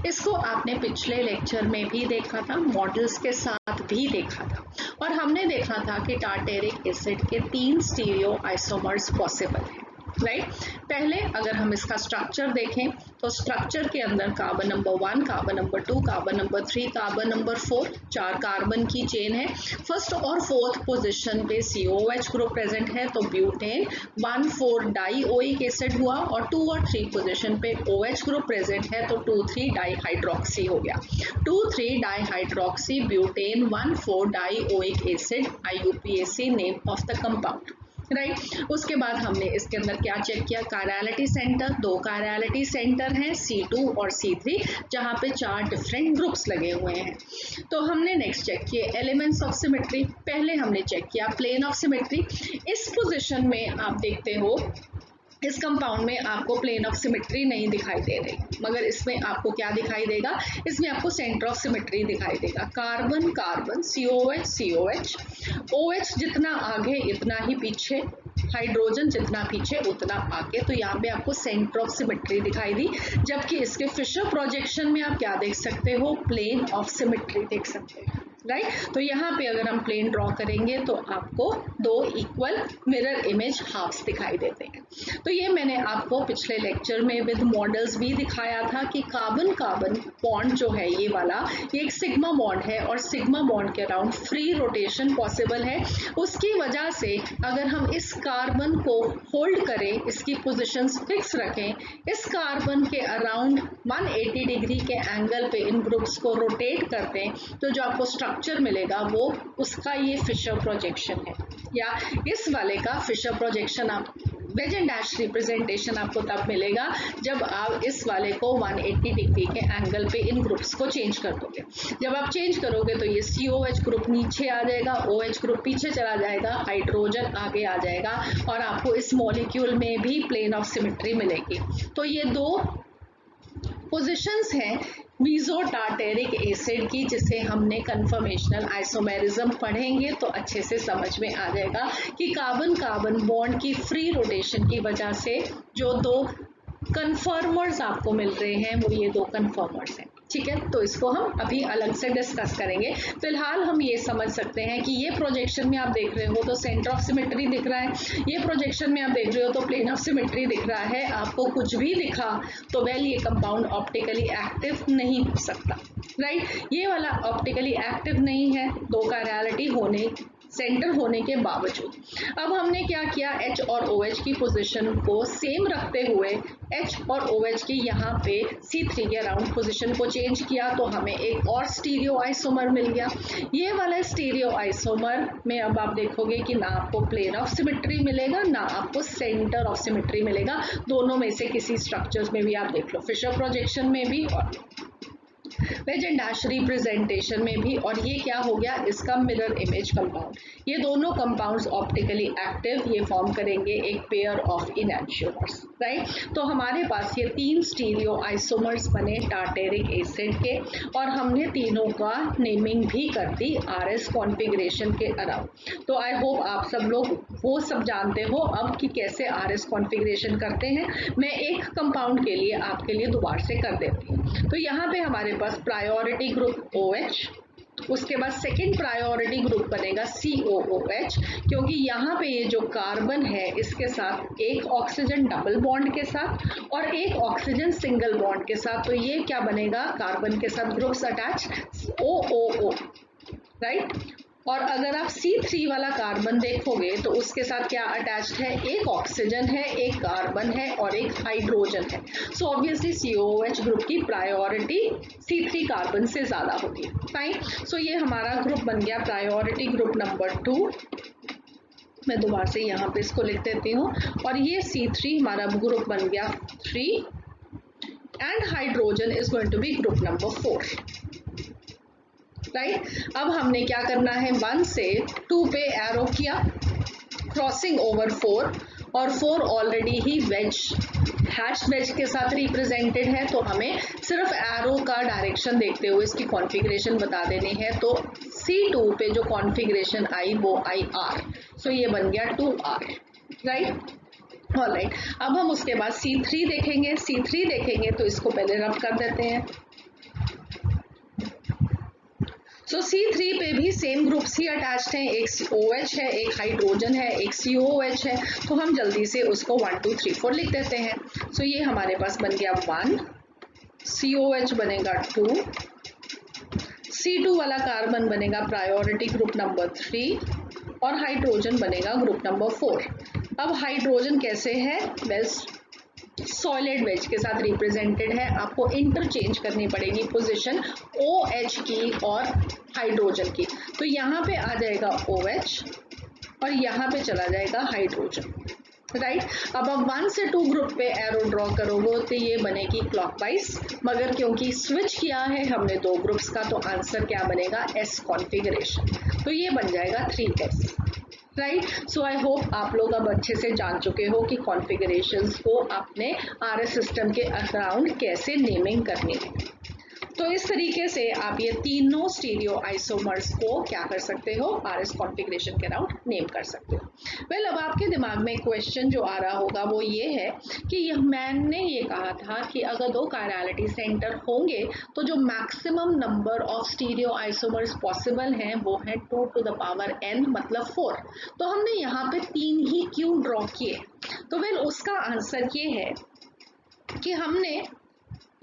इसको आपने पिछले लेक्चर में भी देखा था, मॉडल्स के साथ भी देखा था, और हमने देखा था कि टार्टेरिक एसिड के 3 स्टीरियो आइसोमर्स पॉसिबल है, राइट। पहले अगर हम इसका स्ट्रक्चर देखें तो स्ट्रक्चर के अंदर carbon number 1, carbon number 2, carbon number 3, carbon number 4, 4 carbon की चेन है। फर्स्ट और फोर्थ पोजीशन पे COOH ग्रुप प्रेजेंट है, तो ब्यूटेन 1,4 डाइओइक एसिड हुआ, और 2 और 3 पोजीशन पे OH ग्रुप प्रेजेंट है, तो 2,3 डाइहाइड्रोक्सी हो गया। 2,3 dihydroxy butane 1,4 dioic acid, IUPAC name of the compound, right. उसके बाद हमने इसके अंदर क्या चेक किया? कायरलिटी सेंटर, 2 कायरलिटी सेंटर हैं C2 और C3, जहां पे 4 डिफरेंट ग्रुप्स लगे हुए हैं। तो हमने नेक्स्ट चेक किए एलिमेंट्स ऑफ सिमेट्री। पहले हमने चेक किया प्लेन ऑफ सिमेट्री। इस पोजीशन में आप देखते हो इस कंपाउंड में आपको प्लेन ऑफ सिमेट्री नहीं दिखाई दे रही, मगर इसमें आपको क्या दिखाई देगा? इसमें आपको सेंटर ऑफ सिमेट्री दिखाई देगा। Carbon carbon, COH COH, OH जितना आगे इतना ही पीछे, हाइड्रोजन जितना पीछे उतना आगे, तो यहाँ पे आपको सेंटर ऑफ सिमेट्री दिखाई दी। जबकि इसके फिशर प्रोजेक्शन में आप क्या देख सकते हो? प्लेन ऑफ सिमेट्री देख सकते हो, राइट। तो यहाँ पे अगर हम प्लेन ड्रॉ करेंगे तो आपको 2 इक्वल मिरर इमेज हाफ्स दिखाई देते हैं। तो ये मैंने आपको पिछले लेक्चर में विद मॉडल्स भी दिखाया था कि कार्बन कार्बन बॉन्ड जो है ये वाला, ये एक सिग्मा बॉन्ड है, और सिग्मा बॉन्ड के अराउंड फ्री रोटेशन पॉसिबल है। उसकी वजह से अगर हम इस कार्बन को होल्ड करें, इसकी पोजिशंस फिक्स रखें, इस कार्बन के अराउंड 180 डिग्री के एंगल पे इन ग्रुप्स को रोटेट करते हैं, तो जो आपको स्ट्रक्चर मिलेगा वो उसका ये फिशर प्रोजेक्शन है, या इस वाले का फिशर प्रोजेक्शन आप वेज एंड डैश रिप्रेजेंटेशन आपको तब मिलेगा जब आप इस वाले को 180 डिग्री के एंगल पे इन ग्रुप्स को चेंज कर दोगे। जब आप चेंज करोगे तो ये COH ग्रुप नीचे आ जाएगा, OH ग्रुप पीछे चला जाएगा, हाइड्रोजन आगे आ जाएगा, और आपको इस मॉलिक्यूल में भी प्लेन ऑफ सिमेट्री मिलेगी। तो ये 2 पोजीशंस हैं मीजो टार्टेरिक एसिड की, जिसे हमने कन्फर्मेशनल आइसोमेरिज्म पढ़ेंगे तो अच्छे से समझ में आ जाएगा कि कार्बन कार्बन बॉन्ड की फ्री रोटेशन की वजह से जो 2 कन्फर्मर्स आपको मिल रहे हैं वो ये 2 कन्फर्मर्स हैं। ठीक है, तो इसको हम अभी अलग से डिस्कस करेंगे। फिलहाल हम ये समझ सकते हैं कि ये प्रोजेक्शन में आप देख रहे हो तो सेंटर ऑफ सिमेट्री दिख रहा है, ये प्रोजेक्शन में आप देख रहे हो तो प्लेन ऑफ सिमेट्री दिख रहा है। आपको कुछ भी दिखा तो वेल ये कंपाउंड ऑप्टिकली एक्टिव नहीं हो सकता, राइट। ये वाला ऑप्टिकली एक्टिव नहीं है, 2 कायरलिटी होने सेंटर होने के बावजूद। अब हमने क्या किया? H और OH की पोजीशन को सेम रखते हुए H और OH की यहाँ पे C3 के अराउंड पोजीशन को चेंज किया, तो हमें एक और स्टीरियो आइसोमर मिल गया। ये वाला स्टीरियो आइसोमर में अब आप देखोगे कि ना आपको प्लेन ऑफ सिमेट्री मिलेगा, ना आपको सेंटर ऑफ सिमेट्री मिलेगा। दोनों में से किसी स्ट्रक्चर्स में भी आप देख लो, फिशर प्रोजेक्शन में भी और वेज एंड डैश रिप्रेजेंटेशन में भी। और ये क्या हो गया? इसका मिरर इमेज कंपाउंड। ये दोनों कंपाउंड्स ऑप्टिकली एक्टिव, ये फॉर्म करेंगे एक पेयर ऑफ इनैंशियोमर्स, राइट। तो हमारे पास ये 3 स्टीरियो आइसोमर्स बने टार्टेरिक एसिड के, और हमने तीनों का नेमिंग भी कर दी RS कॉन्फ़िगरेशन के अराउंड। तो आई होप आप सब लोग वो सब जानते हो अब कि कैसे RS कॉन्फ़िगरेशन करते हैं। मैं एक कंपाउंड के लिए आपके लिए दोबारा से कर देती हूँ। तो यहाँ पे हमारे पास प्रायोरिटी ग्रुप OH, उसके बाद सेकेंड प्रायोरिटी ग्रुप बनेगा COOH, क्योंकि यहाँ पे ये जो कार्बन है इसके साथ एक ऑक्सीजन डबल बॉन्ड के साथ और एक ऑक्सीजन सिंगल बॉन्ड के साथ, तो ये क्या बनेगा, कार्बन के साथ ग्रुप्स अटैच OOO, राइट। और अगर आप C3 वाला कार्बन देखोगे तो उसके साथ क्या अटैच्ड है, एक ऑक्सीजन है, एक कार्बन है और एक हाइड्रोजन है। सो ऑब्वियसली COOH ग्रुप की प्रायोरिटी C3 कार्बन से ज्यादा होगी। फाइन, सो ये हमारा ग्रुप बन गया प्रायोरिटी ग्रुप नंबर 2। मैं दोबारा से यहाँ पे इसको लिख देती हूँ, और ये C3 हमारा ग्रुप बन गया 3 and hydrogen is going to be group number 4, right. अब हमने क्या करना है, 1 से 2 पे एरो किया, क्रॉसिंग ओवर 4, और 4 ऑलरेडी ही वेज हैश वेज के साथ रिप्रेजेंटेड है, तो हमें सिर्फ एरो का डायरेक्शन देखते हुए इसकी कॉन्फ़िगरेशन बता देनी है। तो C2 पे जो कॉन्फ़िगरेशन आई वो आई R, सो ये बन गया 2R, राइट। ऑलराइट, अब हम उसके बाद C3 देखेंगे। C3 देखेंगे तो इसको पहले रब कर देते हैं। सो C3 पे भी सेम ग्रुप्स ही अटैच्ड हैं, एक OH है, एक हाइड्रोजन है, एक COOH है, तो हम जल्दी से उसको 1 2 3 4 लिख देते हैं। सो ये हमारे पास बन गया 1, COH बनेगा 2, C2 वाला कार्बन बनेगा प्रायोरिटी ग्रुप नंबर 3 और हाइड्रोजन बनेगा ग्रुप नंबर 4। अब हाइड्रोजन कैसे है, बेस्ट सॉलिड वेज के साथ रिप्रेजेंटेड है, आपको इंटरचेंज करनी पड़ेगी पोजीशन OH की और हाइड्रोजन की। तो यहाँ पे आ जाएगा OH और यहाँ पे चला जाएगा हाइड्रोजन, राइट। अब आप 1 से 2 ग्रुप पे एरो ड्रॉ करोगे तो ये बनेगी क्लॉकवाइज, मगर क्योंकि स्विच किया है हमने 2 ग्रुप्स का, तो आंसर क्या बनेगा, S कॉन्फ़िगरेशन, तो ये बन जाएगा 3S, right. So I hope आप लोग अब अच्छे से जान चुके हो कि कॉन्फ़िगरेशंस को अपने RS सिस्टम के अराउंड कैसे नेमिंग करनी है। तो इस तरीके से आप ये तीनों स्टीरियो आइसोमर्स को क्या कर सकते हो, RS कॉन्फ़िगरेशन के अराउंड नेम कर सकते हो। वेल, अब आपके दिमाग में क्वेश्चन जो आ रहा होगा वो ये है कि मैंने ये कहा था कि अगर 2 कायरलिटी सेंटर होंगे तो जो maximum number of stereo isomers possible हैं वो है 2 to the power n, मतलब 4। तो हमने यहाँ पे 3 ही क्यों ड्रॉ किए, तो वेल उसका आंसर ये है कि हमने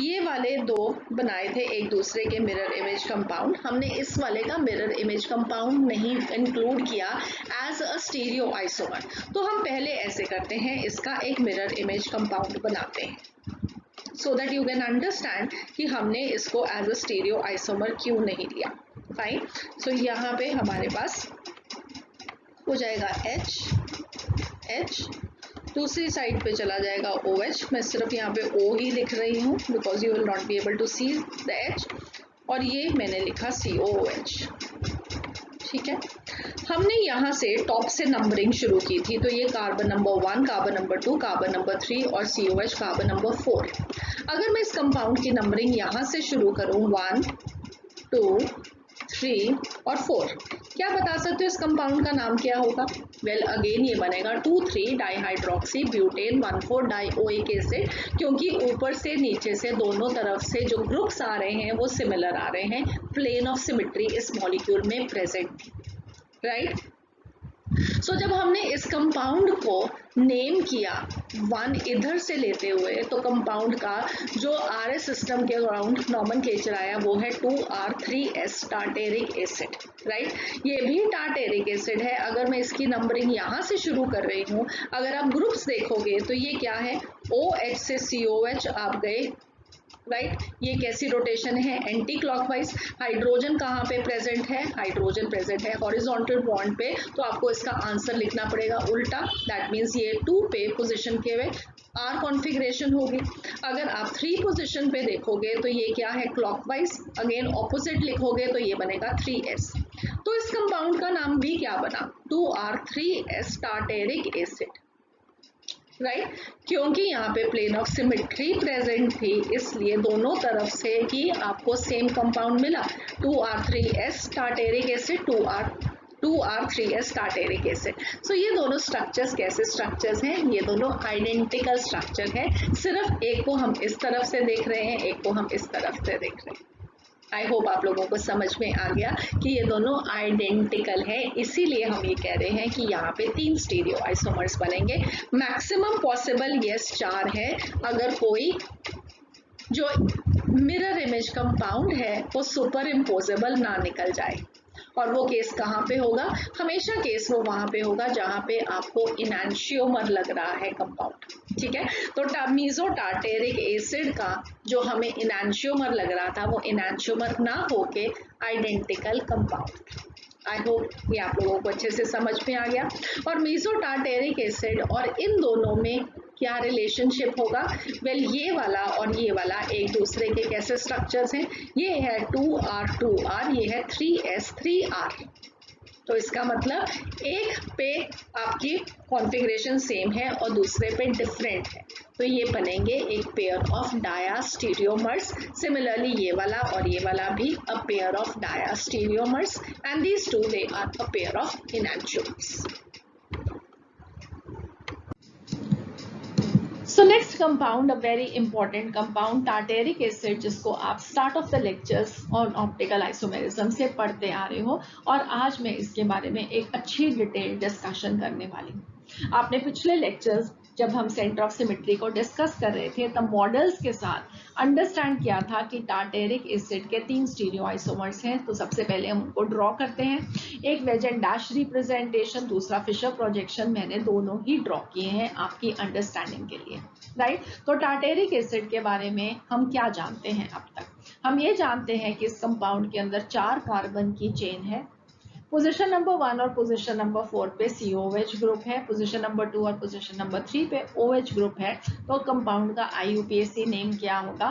ये वाले 2 बनाए थे एक दूसरे के मिरर इमेज कंपाउंड, हमने इस वाले का मिरर इमेज कंपाउंड नहीं इंक्लूड किया एज अ स्टीरियो आइसोमर। तो हम पहले ऐसे करते हैं, इसका एक मिरर इमेज कंपाउंड बनाते हैं, so that you can understand कि हमने इसको एज अ स्टीरियो आइसोमर क्यों नहीं लिया। फाइन, सो यहाँ पे हमारे पास हो जाएगा H, दूसरी साइड पे चला जाएगा OH, मैं सिर्फ यहाँ पे O ही लिख रही हूँ because you will not be able to see the H, और ये मैंने लिखा COOH, ठीक है। हमने यहाँ से टॉप से नंबरिंग शुरू की थी, तो ये carbon number 1, carbon number 2, carbon number 3 और COH कार्बन नंबर 4। अगर मैं इस कंपाउंड की नंबरिंग यहाँ से शुरू करूँ 1 2 3 और 4, क्या बता सकते हो इस कंपाउंड का नाम क्या होगा? वेल अगेन ये बनेगा 2,3 डाइहाइड्रोक्सी ब्यूटेन 1,4 डाइओइक एसिड, क्योंकि ऊपर से नीचे से दोनों तरफ से जो ग्रुप्स आ रहे हैं वो सिमिलर आ रहे हैं, प्लेन ऑफ सिमेट्री इस मॉलिक्यूल में प्रेजेंट, राइट। सो जब हमने इस कंपाउंड को नेम किया 1 इधर से लेते हुए, तो कंपाउंड का जो RS सिस्टम के अराउंड नॉमेनक्लेचर आया वो है 2R3S टार्टेरिक एसिड, राइट। ये भी टार्टेरिक एसिड है। अगर मैं इसकी नंबरिंग यहाँ से शुरू कर रही हूँ, अगर आप ग्रुप्स देखोगे तो ये क्या है, OH से COH आप गए, राइट। ये कैसी रोटेशन है, एंटी क्लॉकवाइज। हाइड्रोजन कहाँ पे प्रेजेंट है, हाइड्रोजन प्रेजेंट है हॉरिजॉन्टल बॉन्ड पे, तो आपको इसका आंसर लिखना पड़ेगा उल्टा, दैट मीन्स ये 2 पे पोजीशन के हुए R कॉन्फ़िगरेशन होगी। अगर आप 3 पोजीशन पे देखोगे तो ये क्या है, क्लॉकवाइज, अगेन ऑपोजिट लिखोगे तो ये बनेगा 3S। तो इस कंपाउंड का नाम भी क्या बना, 2R3S टार्टेरिक एसिड, राइट। क्योंकि यहाँ पे प्लेन ऑफ सिमेट्री प्रेजेंट थी, इसलिए दोनों तरफ से ही आपको सेम कंपाउंड मिला, 2R3S tartaric acid, 2R3S tartaric acid. So ये दोनों स्ट्रक्चर्स कैसे स्ट्रक्चर्स हैं, ये दोनों आइडेंटिकल स्ट्रक्चर है, सिर्फ एक को हम इस तरफ से देख रहे हैं, एक को हम इस तरफ से देख रहे हैं, आई होप आप लोगों को समझ में आ गया कि ये दोनों आइडेंटिकल है, इसीलिए हम ये कह रहे हैं कि यहाँ पे 3 स्टीरियो आइसोमर्स बनेंगे। मैक्सिमम पॉसिबल यस 4 है, अगर कोई जो मिरर इमेज कंपाउंड है वो सुपर इम्पोजेबल ना निकल जाए। और वो केस कहाँ पे होगा? हमेशा केस वो वहां पे होगा जहाँ पे आपको इनैंशियोमर लग रहा है कंपाउंड। ठीक है, तो मीजो टार्टेरिक एसिड का जो हमें इनैंशियोमर लग रहा था वो इनैंशियोमर ना होके आइडेंटिकल कंपाउंड। आई होप ये आप लोगों को अच्छे से समझ में आ गया। और मीजो टार्टेरिक एसिड और इन दोनों में क्या रिलेशनशिप होगा? वेल ये वाला और ये वाला एक दूसरे के कैसे स्ट्रक्चर्स हैं? ये है 2R2R, ये है 3S3R। तो इसका मतलब एक पे आपकी कॉन्फ़िगरेशन सेम है और दूसरे पे डिफरेंट है, तो ये बनेंगे एक पेयर ऑफ डायास्टीरियोमर्स। सिमिलरली ये वाला और ये वाला भी a pair of diastereomers, and these two they are a pair of enantiomers. So next compound, a very important compound, tartaric acid, जिसको आप start of the lectures on optical isomerism से पढ़ते आ रहे हो, और आज मैं इसके बारे में एक अच्छी डिटेल डिस्कशन करने वाली हूँ। आपने पिछले लेक्चर्स जब हम सेंटर ऑफ सिमेट्री को डिस्कस कर रहे थे तब मॉडल्स के साथ अंडरस्टैंड किया था कि टार्टेरिक एसिड के 3 स्टीरियो आइसोमर्स हैं। तो सबसे पहले हम उनको ड्रॉ करते हैं, एक वेज एंड डैश रिप्रेजेंटेशन, दूसरा फिशर प्रोजेक्शन। मैंने दोनों ही ड्रॉ किए हैं आपकी अंडरस्टैंडिंग के लिए, राइट। तो टार्टेरिक एसिड के बारे में हम क्या जानते हैं अब तक? हम ये जानते हैं कि इस कंपाउंड के अंदर 4 कार्बन की चेन है। पोजीशन नंबर 1 और पोजीशन नंबर 4 पे COH ग्रुप है, पोजीशन नंबर 2 और पोजीशन नंबर 3 पे OH ग्रुप है। तो कंपाउंड का IUPAC नेम क्या होगा?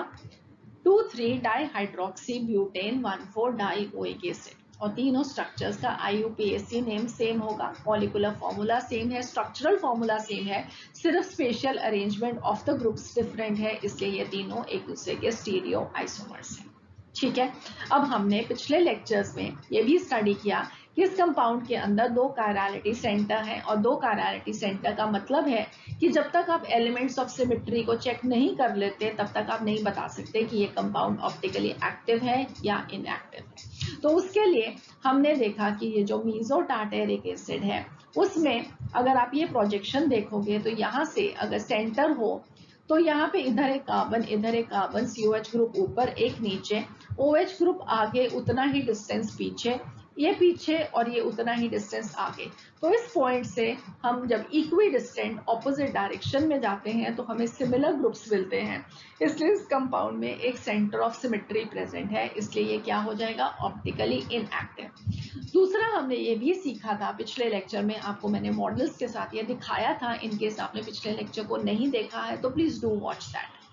2,3 डाइहाइड्रोक्सी ब्यूटेन 1,4 डाइओइक एसिड। और तीनों स्ट्रक्चर्स का IUPAC नेम सेम होगा, मॉलिक्यूलर फॉर्मूला सेम है, स्ट्रक्चरल फॉर्मूला सेम है, सिर्फ special arrangement of the groups different है, इसलिए ये तीनों एक दूसरे के स्टीरियो आइसोमर्स हैं। ठीक है, अब हमने पिछले लेक्चर्स में ये भी स्टडी किया कि इस कंपाउंड के अंदर 2 कायरलिटी सेंटर हैं, और 2 कायरलिटी सेंटर का मतलब है कि जब तक आप एलिमेंट्स ऑफ सिमेट्री को चेक नहीं कर लेते तब तक आप नहीं बता सकते कि ये कंपाउंड ऑप्टिकली एक्टिव है या इनएक्टिव है। तो उसके लिए हमने देखा कि ये जो मीजो टार्टेरिक एसिड है उसमें अगर आप ये प्रोजेक्शन देखोगे तो यहाँ से अगर सेंटर हो तो यहाँ पे इधर एक कार्बन, इधर एक कार्बन, COH ग्रुप ऊपर, एक नीचे, OH ग्रुप आगे, उतना ही डिस्टेंस पीछे, ये पीछे और ये उतना ही डिस्टेंस आगे। तो इस पॉइंट से हम जब इक्वी डिस्टेंट ऑपोजिट डायरेक्शन में जाते हैं तो हमें सिमिलर ग्रुप्स मिलते हैं, इसलिए इस कंपाउंड में एक सेंटर ऑफ सिमेट्री प्रेजेंट है, इसलिए ये क्या हो जाएगा? Optically inactive. दूसरा हमने ये भी सीखा था पिछले लेक्चर में, आपको मैंने मॉडल्स के साथ ये दिखाया था, इनकेस आपने पिछले लेक्चर को नहीं देखा है तो please do watch that,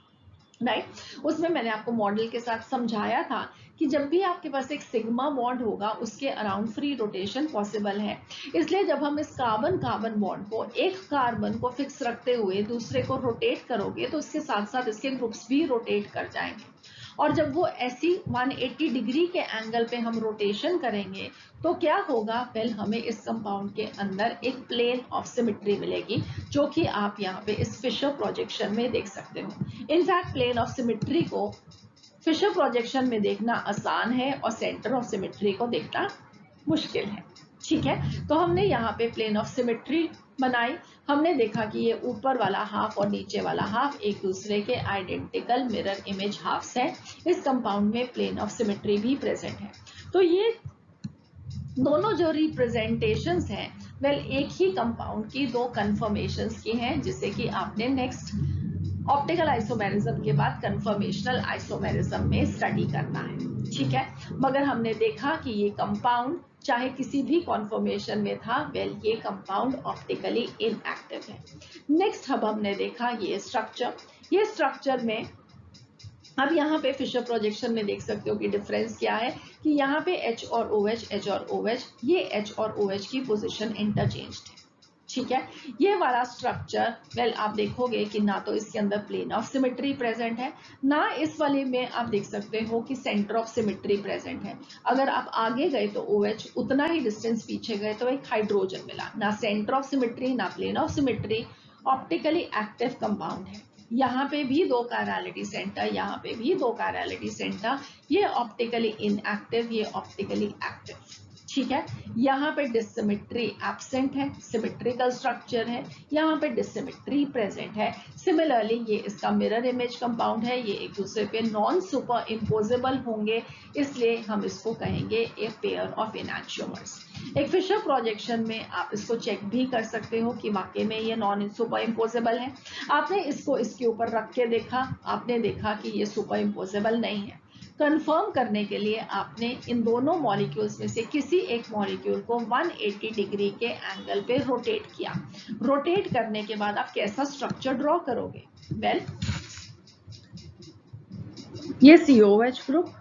right. उसमें मैंने आपको मॉडल के साथ समझाया था कि जब भी आपके पास एक सिग्मा बॉन्ड होगा उसके अराउंड फ्री रोटेशन पॉसिबल है, इसलिए जब हम इस कार्बन कार्बन बॉन्ड को, एक कार्बन को फिक्स रखते हुए दूसरे को रोटेट करोगे तो इसके साथ साथ इसके ग्रुप्स भी रोटेट कर जाएंगे, और जब वो ऐसी 180 डिग्री के एंगल पे हम रोटेशन करेंगे तो क्या होगा? वेल, हमें इस कंपाउंड के अंदर एक प्लेन ऑफ सिमेट्री मिलेगी, जो कि आप यहाँ पे इस फिशर प्रोजेक्शन में देख सकते हो। इनफैक्ट प्लेन ऑफ सिमेट्री को फिशर प्रोजेक्शन में देखना आसान है और सेंटर ऑफ सिमेट्री को देखना मुश्किल है। ठीक है, तो हमने यहाँ पे प्लेन ऑफ सिमेट्री बनाई, हमने देखा कि ये ऊपर वाला हाफ और नीचे वाला हाफ एक दूसरे के आइडेंटिकल मिरर इमेज हाफ्स है। इस कंपाउंड में प्लेन ऑफ सिमेट्री भी प्रेजेंट है। तो ये दोनों जो रिप्रेजेंटेशंस हैं वेल एक ही कंपाउंड की 2 कन्फर्मेशंस की हैं, जिसे कि आपने नेक्स्ट ऑप्टिकल आइसोमेरिज्म के बाद कन्फर्मेशनल आइसोमेरिज्म में स्टडी करना है। ठीक है, मगर हमने देखा कि ये कंपाउंड चाहे किसी भी कॉन्फर्मेशन में था, वेल ये कंपाउंड ऑप्टिकली इनएक्टिव है। नेक्स्ट अब हमने देखा ये स्ट्रक्चर में अब यहाँ पे फिशर प्रोजेक्शन में देख सकते हो कि डिफरेंस क्या है, कि यहाँ पे H और OH, ये H और OH की पोजीशन इंटरचेंज्ड है। ठीक है, ये वाला स्ट्रक्चर वेल आप देखोगे कि ना तो इसके अंदर प्लेन ऑफ सिमेट्री प्रेजेंट है, ना इस वाले में आप देख सकते हो कि सेंटर ऑफ सिमेट्री प्रेजेंट है। अगर आप आगे गए तो OH, उतना ही डिस्टेंस पीछे गए तो एक हाइड्रोजन मिला, ना सेंटर ऑफ सिमेट्री ना plane of symmetry, optically active compound है। यहाँ पे भी 2 कायरलिटी सेंटर, यहाँ पे भी 2 कायरलिटी सेंटर, ये ऑप्टिकली इनएक्टिव, ये ऑप्टिकली एक्टिव, ठीक है। यहाँ पे डिसिमेट्री एब्सेंट है, सिमेट्रिकल स्ट्रक्चर है, यहाँ पे डिसिमेट्री प्रेजेंट है। सिमिलरली ये इसका मिरर इमेज कंपाउंड है, ये एक दूसरे पे नॉन सुपर इम्पोजेबल होंगे, इसलिए हम इसको कहेंगे ए पेयर ऑफ एनांशियोमर्स। एक फिशर प्रोजेक्शन में आप इसको चेक भी कर सकते हो कि वाकई में ये नॉन सुपर इम्पोजेबल है। आपने इसको इसके ऊपर रख के देखा, आपने देखा कि ये सुपर इम्पोजेबल नहीं है। कंफर्म करने के लिए आपने इन दोनों मॉलिक्यूल्स में से किसी एक मॉलिक्यूल को 180 डिग्री के एंगल पे रोटेट किया। रोटेट करने के बाद आप कैसा स्ट्रक्चर ड्रॉ करोगे? वेल, ये COH ग्रुप,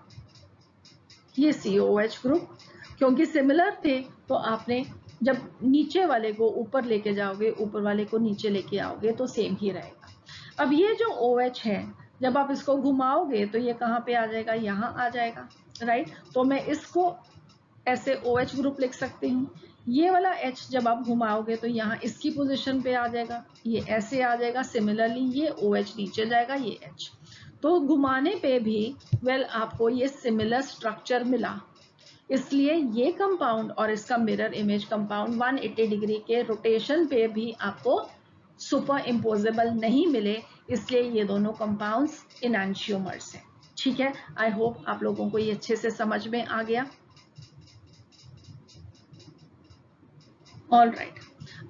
ये COH ग्रुप, क्योंकि सिमिलर थे तो आपने जब नीचे वाले को ऊपर लेके जाओगे, ऊपर वाले को नीचे लेके आओगे तो सेम ही रहेगा। अब ये जो OH है, जब आप इसको घुमाओगे तो ये कहाँ पे आ जाएगा? यहाँ आ जाएगा, राइट। तो मैं इसको ऐसे OH ग्रुप लिख सकती हूँ। ये वाला H जब आप घुमाओगे तो यहाँ इसकी पोजीशन पे आ जाएगा, ये ऐसे आ जाएगा। सिमिलरली ये OH नीचे जाएगा, ये H। तो घुमाने पे भी वेल आपको ये सिमिलर स्ट्रक्चर मिला, इसलिए ये कंपाउंड और इसका मिरर इमेज कंपाउंड 180 डिग्री के रोटेशन पे भी आपको सुपर इम्पोजेबल नहीं मिले, इसलिए ये दोनों कंपाउंड्स एनांशियोमर्स हैं, ठीक है। आई होप आप लोगों को ये अच्छे से समझ में आ गया। ऑलराइट,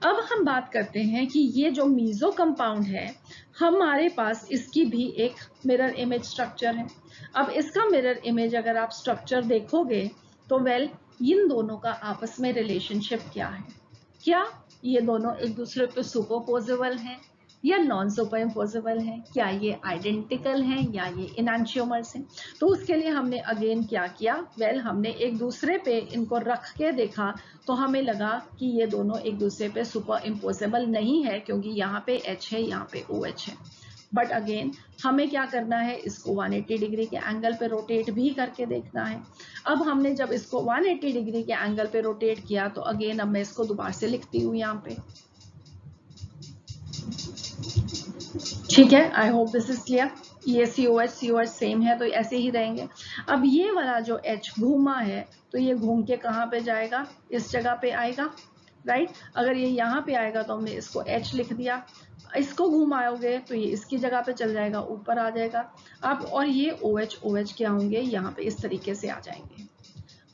अब हम बात करते हैं कि ये जो मीजो कंपाउंड है, हमारे पास इसकी भी एक मिरर इमेज स्ट्रक्चर है। अब इसका मिरर इमेज अगर आप स्ट्रक्चर देखोगे तो वेल, इन दोनों का आपस में रिलेशनशिप क्या है? क्या ये दोनों एक दूसरे पे सुपरपोजेबल हैं या नॉन सुपरइम्पोजेबल हैं? क्या ये आइडेंटिकल हैं या ये एनांशियोमर्स हैं? तो उसके लिए हमने अगेन क्या किया? वेल, हमने एक दूसरे पे इनको रख के देखा तो हमें लगा कि ये दोनों एक दूसरे पे सुपर इम्पोजेबल नहीं है, क्योंकि यहाँ पे H है, यहाँ पे OH है। बट अगेन हमें क्या करना है? इसको 180 डिग्री के एंगल पे रोटेट भी करके देखना है। अब हमने जब इसको 180 डिग्री के एंगल पे रोटेट किया तो अगेन अब मैं इसको दोबारा से लिखती हूँ यहाँ पे, ठीक है। आई होप दिस इज क्लियर। ये COH सेम है तो ऐसे ही रहेंगे। अब ये वाला जो H घूमा है तो ये घूम के कहाँ पे जाएगा? इस जगह पे आएगा, राइट। अगर ये यहाँ पे आएगा तो हमने इसको H लिख दिया। इसको घुमाओगे तो ये इसकी जगह पे चल जाएगा, ऊपर आ जाएगा। अब और ये OH क्या होंगे? यहाँ पे इस तरीके से आ जाएंगे।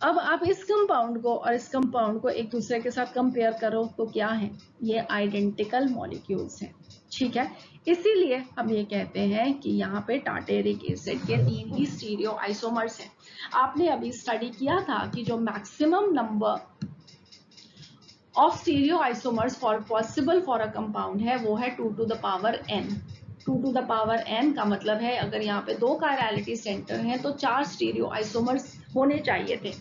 अब आप इस कंपाउंड को और इस कंपाउंड को एक दूसरे के साथ कंपेयर करो तो क्या है? ये आइडेंटिकल मॉलिक्यूल्स हैं, ठीक है। इसीलिए हम ये कहते हैं कि यहाँ पे टार्टेरिक एसिड के 3 ही स्टीरियो आइसोमर्स हैं। आपने अभी स्टडी किया था कि जो maximum number of stereo isomers possible for a compound है वो है 2 to the power n। 2 to the power n का मतलब है अगर यहाँ पे 2 कायरलिटी सेंटर हैं तो 4 स्टीरियो आइसोमर्स होने चाहिए थे।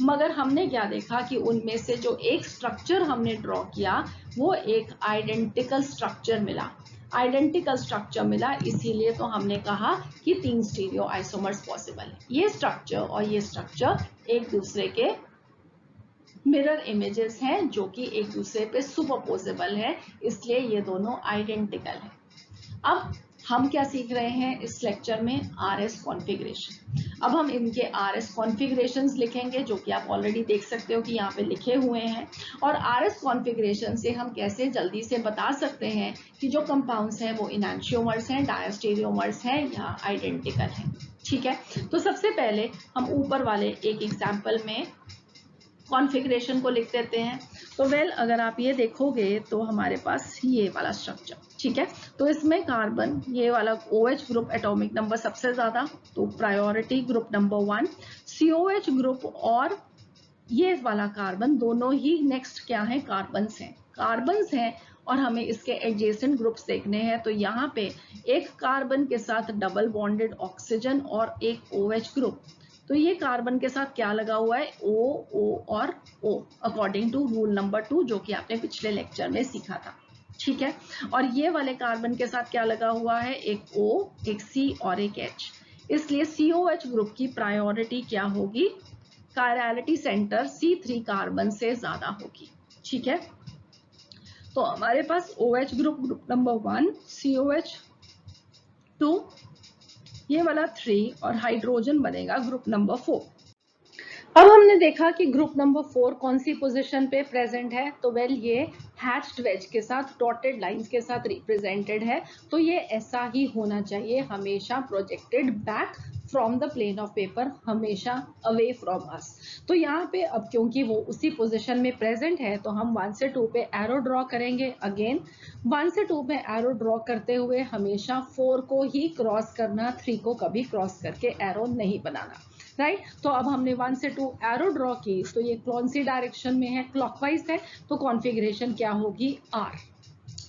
मगर हमने क्या देखा कि उनमें से जो एक स्ट्रक्चर हमने ड्रॉ किया वो एक आइडेंटिकल स्ट्रक्चर मिला, आइडेंटिकल स्ट्रक्चर मिला, इसीलिए तो हमने कहा कि 3 स्टीरियो आइसोमर्स पॉसिबल है। ये स्ट्रक्चर और ये स्ट्रक्चर एक दूसरे के मिरर इमेजेस हैं जो कि एक दूसरे पे सुपरपोजेबल है, इसलिए ये दोनों आइडेंटिकल है। अब हम क्या सीख रहे हैं इस लेक्चर में? RS configuration. अब हम इनके RS कॉन्फ़िगरेशंस लिखेंगे जो कि आप ऑलरेडी देख सकते हो कि यहाँ पे लिखे हुए हैं। और RS कॉन्फ़िगरेशन से हम कैसे जल्दी से बता सकते हैं कि जो कंपाउंड्स हैं वो एनांशियोमर्स हैं, डायस्टेरियोमर्स हैं या आइडेंटिकल हैं, ठीक है। तो सबसे पहले हम ऊपर वाले एक एग्जाम्पल में कॉन्फ़िगरेशन को लिख देते हैं। तो वेल, अगर आप ये देखोगे तो हमारे पास ये वाला स्ट्रक्चर, ठीक है। तो इसमें कार्बन, ये वाला OH ग्रुप एटॉमिक नंबर सबसे ज्यादा, तो priority group number 1। COH group और ये वाला कार्बन दोनों ही नेक्स्ट क्या है? कार्बन्स हैं, कार्बन्स हैं। और हमें इसके एडजेसेंट ग्रुप्स देखने हैं तो यहाँ पे एक कार्बन के साथ डबल बॉन्डेड ऑक्सीजन और एक OH ग्रुप। तो ये कार्बन के साथ क्या लगा हुआ है? O और O according to rule number 2 जो कि आपने पिछले लेक्चर में सीखा था, ठीक है। और ये वाले कार्बन के साथ क्या लगा हुआ है? एक O, एक C और एक H। इसलिए COH ग्रुप की प्रायोरिटी क्या होगी? कायरलिटी सेंटर C3 कार्बन से ज्यादा होगी, ठीक है। तो हमारे पास OH ग्रुप नंबर 1, COH 2, ये वाला 3 और हाइड्रोजन बनेगा ग्रुप नंबर 4। अब हमने देखा कि ग्रुप नंबर 4 कौन सी पोजीशन पे प्रेजेंट है, तो वेल ये हैच्ड वेज के साथ डॉटेड लाइंस के साथ रिप्रेजेंटेड है। तो ये ऐसा ही होना चाहिए, हमेशा projected back from the plane of paper, हमेशा अवे फ्रॉम अस। तो यहाँ पे अब क्योंकि वो उसी पोजीशन में प्रेजेंट है तो हम 1 से 2 पे एरो ड्रॉ करेंगे। अगेन 1 से 2 पे एरो ड्रॉ करते हुए हमेशा 4 को ही क्रॉस करना, 3 को कभी क्रॉस करके एरो नहीं बनाना, राइट। तो अब हमने 1 से 2 एरो ड्रॉ की, तो ये कौन सी डायरेक्शन में है, क्लॉकवाइज है, तो कॉन्फ़िगरेशन क्या होगी, आर,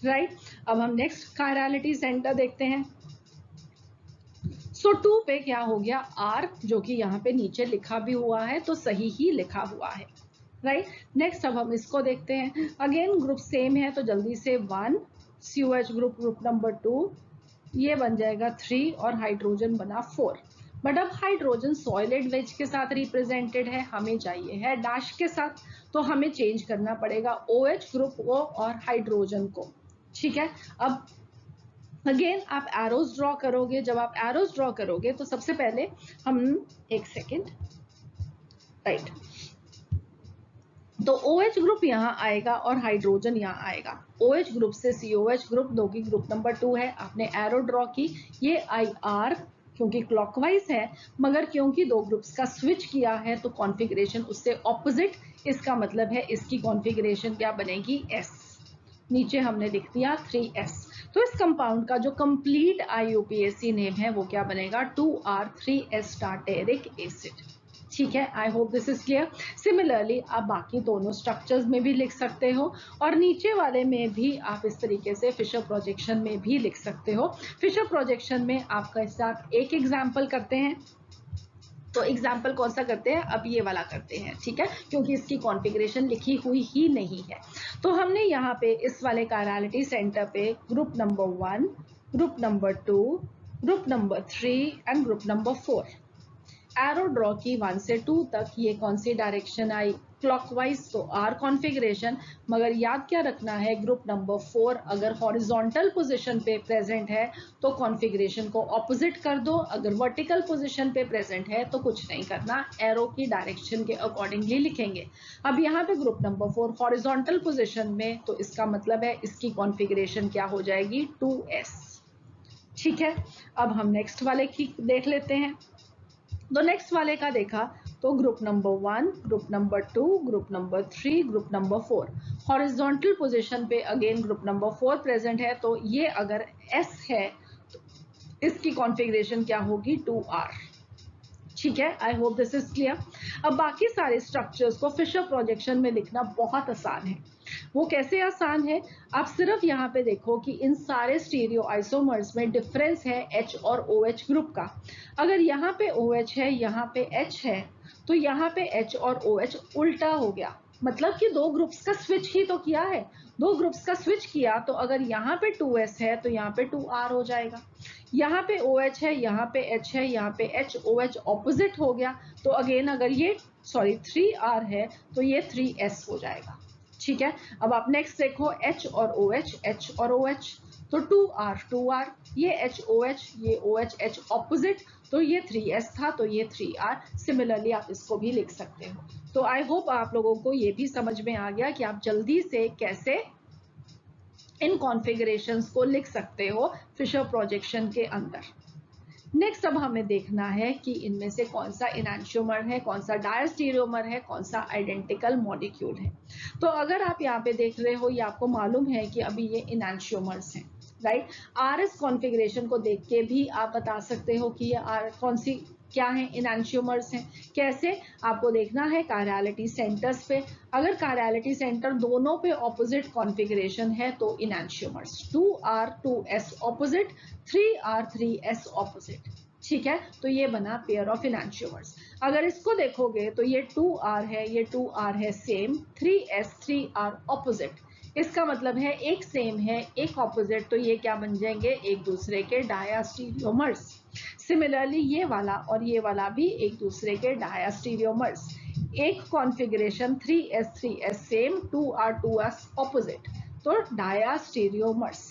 राइट। अब हम नेक्स्ट कायरलिटी सेंटर देखते हैं। सो 2 पे क्या हो गया, आर, जो कि यहाँ पे नीचे लिखा भी हुआ है तो सही ही लिखा हुआ है, राइट। नेक्स्ट अब हम इसको देखते हैं। अगेन ग्रुप सेम है तो जल्दी से 1 COH ग्रुप, ग्रुप नंबर 2, ये बन जाएगा 3 और हाइड्रोजन बना 4। बट अब हाइड्रोजन सॉलिड वेज के साथ रिप्रेजेंटेड है, हमें चाहिए है डैश के साथ, तो हमें चेंज करना पड़ेगा OH ग्रुप को और हाइड्रोजन को, ठीक है। अब अगेन आप एरोज ड्रॉ करोगे, जब आप एरोज ड्रॉ करोगे तो सबसे पहले हम, एक सेकेंड, राइट, तो OH ग्रुप यहाँ आएगा और हाइड्रोजन यहाँ आएगा। OH ग्रुप से COH ग्रुप, जो कि ग्रुप नंबर 2 है, आपने एरो ड्रॉ की, ये IR क्योंकि क्लॉकवाइज है, मगर क्योंकि दो ग्रुप्स का स्विच किया है तो कॉन्फ़िगरेशन उससे ऑपोजिट, इसका मतलब है इसकी कॉन्फ़िगरेशन क्या बनेगी, S। नीचे हमने लिख दिया 3S। तो इस कंपाउंड का जो कंप्लीट IUPAC नेम है वो क्या बनेगा, 2R3S टार्टेरिक एसिड, ठीक है। आई hope this is clear. Similarly आप बाकी दोनों स्ट्रक्चर्स में भी लिख सकते हो और नीचे वाले में भी आप इस तरीके से फिशर प्रोजेक्शन में भी लिख सकते हो। फिशर प्रोजेक्शन में आपका साथ एक एग्जाम्पल करते हैं, तो एग्जाम्पल कौन सा करते हैं, अब ये वाला करते हैं, ठीक है, क्योंकि इसकी कॉन्फ़िगरेशन लिखी हुई ही नहीं है। तो हमने यहाँ पे इस वाले कायरलिटी सेंटर पे group number 1, group number 2, group number 3 and group number 4 arrow draw की 1 से 2 तक। ये कौन सी डायरेक्शन आई, क्लॉकवाइज, तो आर कॉन्फ़िगरेशन। मगर याद क्या रखना है, ग्रुप नंबर 4 अगर हॉरिजॉन्टल पोजीशन पे प्रेजेंट है तो कॉन्फ़िगरेशन को ऑपोजिट कर दो, अगर वर्टिकल पोजीशन पे प्रेजेंट है तो कुछ नहीं करना, एरो की डायरेक्शन के अकॉर्डिंगली लिखेंगे। अब यहाँ पे ग्रुप नंबर 4 हॉरिजॉन्टल पोजीशन में, तो इसका मतलब है इसकी कॉन्फ़िगरेशन क्या हो जाएगी, 2S, ठीक है। अब हम नेक्स्ट वाले की देख लेते हैं। तो नेक्स्ट वाले का देखा तो group number 1, group number 2, group number 3, group number 4, horizontal position पे अगेन ग्रुप नंबर 4 प्रेजेंट है, तो ये अगर S है तो इसकी कॉन्फ़िगरेशन क्या होगी, 2R, ठीक है। आई होप दिस इज क्लियर। अब बाकी सारे स्ट्रक्चर्स को फिशर प्रोजेक्शन में लिखना बहुत आसान है। वो कैसे आसान है, आप सिर्फ यहाँ पे देखो कि इन सारे स्टीरियो आइसोमर्स में डिफरेंस है H और OH ग्रुप का। अगर यहाँ पे OH है, यहाँ पे H है, तो यहाँ पे H और OH उल्टा हो गया, मतलब कि दो ग्रुप्स का स्विच ही तो किया है। दो ग्रुप्स का स्विच किया तो अगर यहाँ पे 2S है तो यहाँ पे 2R हो जाएगा, यहाँ पे OH है, यहाँ पे H है, यहाँ पे H OH ऑपोजिट हो गया, तो अगेन अगर ये 3R है तो ये 3S हो जाएगा, ठीक है। अब आप नेक्स्ट देखो H और OH, तो 2R, ये HOH, ये OH ऑपोजिट, तो ये 3S था तो ये 3R। सिमिलरली आप इसको भी लिख सकते हो। तो आई होप आप लोगों को ये भी समझ में आ गया कि आप जल्दी से कैसे इन कॉन्फ़िगरेशंस को लिख सकते हो फिशर प्रोजेक्शन के अंदर। नेक्स्ट अब हमें देखना है कि इनमें से कौन सा इनैंशियोमर है, कौन सा डायस्टीरियोमर है, कौन सा आइडेंटिकल मॉलिक्यूल है। तो अगर आप यहाँ पे देख रहे हो, ये आपको मालूम है कि अभी ये इनैंशियोमर्स हैं, राइट। RS कॉन्फ़िगरेशन को देख के भी आप बता सकते हो कि ये कौन सी क्या है, इनैंशियोमर्स हैं। कैसे, आपको देखना है कायरलिटी सेंटर्स पे, अगर कायरलिटी सेंटर दोनों पे ऑपोजिट कॉन्फ़िगरेशन है तो इनैंशियोमर्स, 2R 2S opposite, 3R 3S opposite, ठीक है। तो ये बना पेयर ऑफ इनैंशियोमर्स। अगर इसको देखोगे तो ये 2R है, ये 2R है सेम, 3S 3R ऑपोजिट, इसका मतलब है एक सेम है एक ऑपोजिट, तो ये क्या बन जाएंगे, एक दूसरे के डायस्टीरियोमर्स। सिमिलरली ये वाला और ये वाला भी एक दूसरे के डायस्टीरियोमर्स, एक configuration 3S 3S same, 2R 2S opposite, तो डायस्टीरियोमर्स।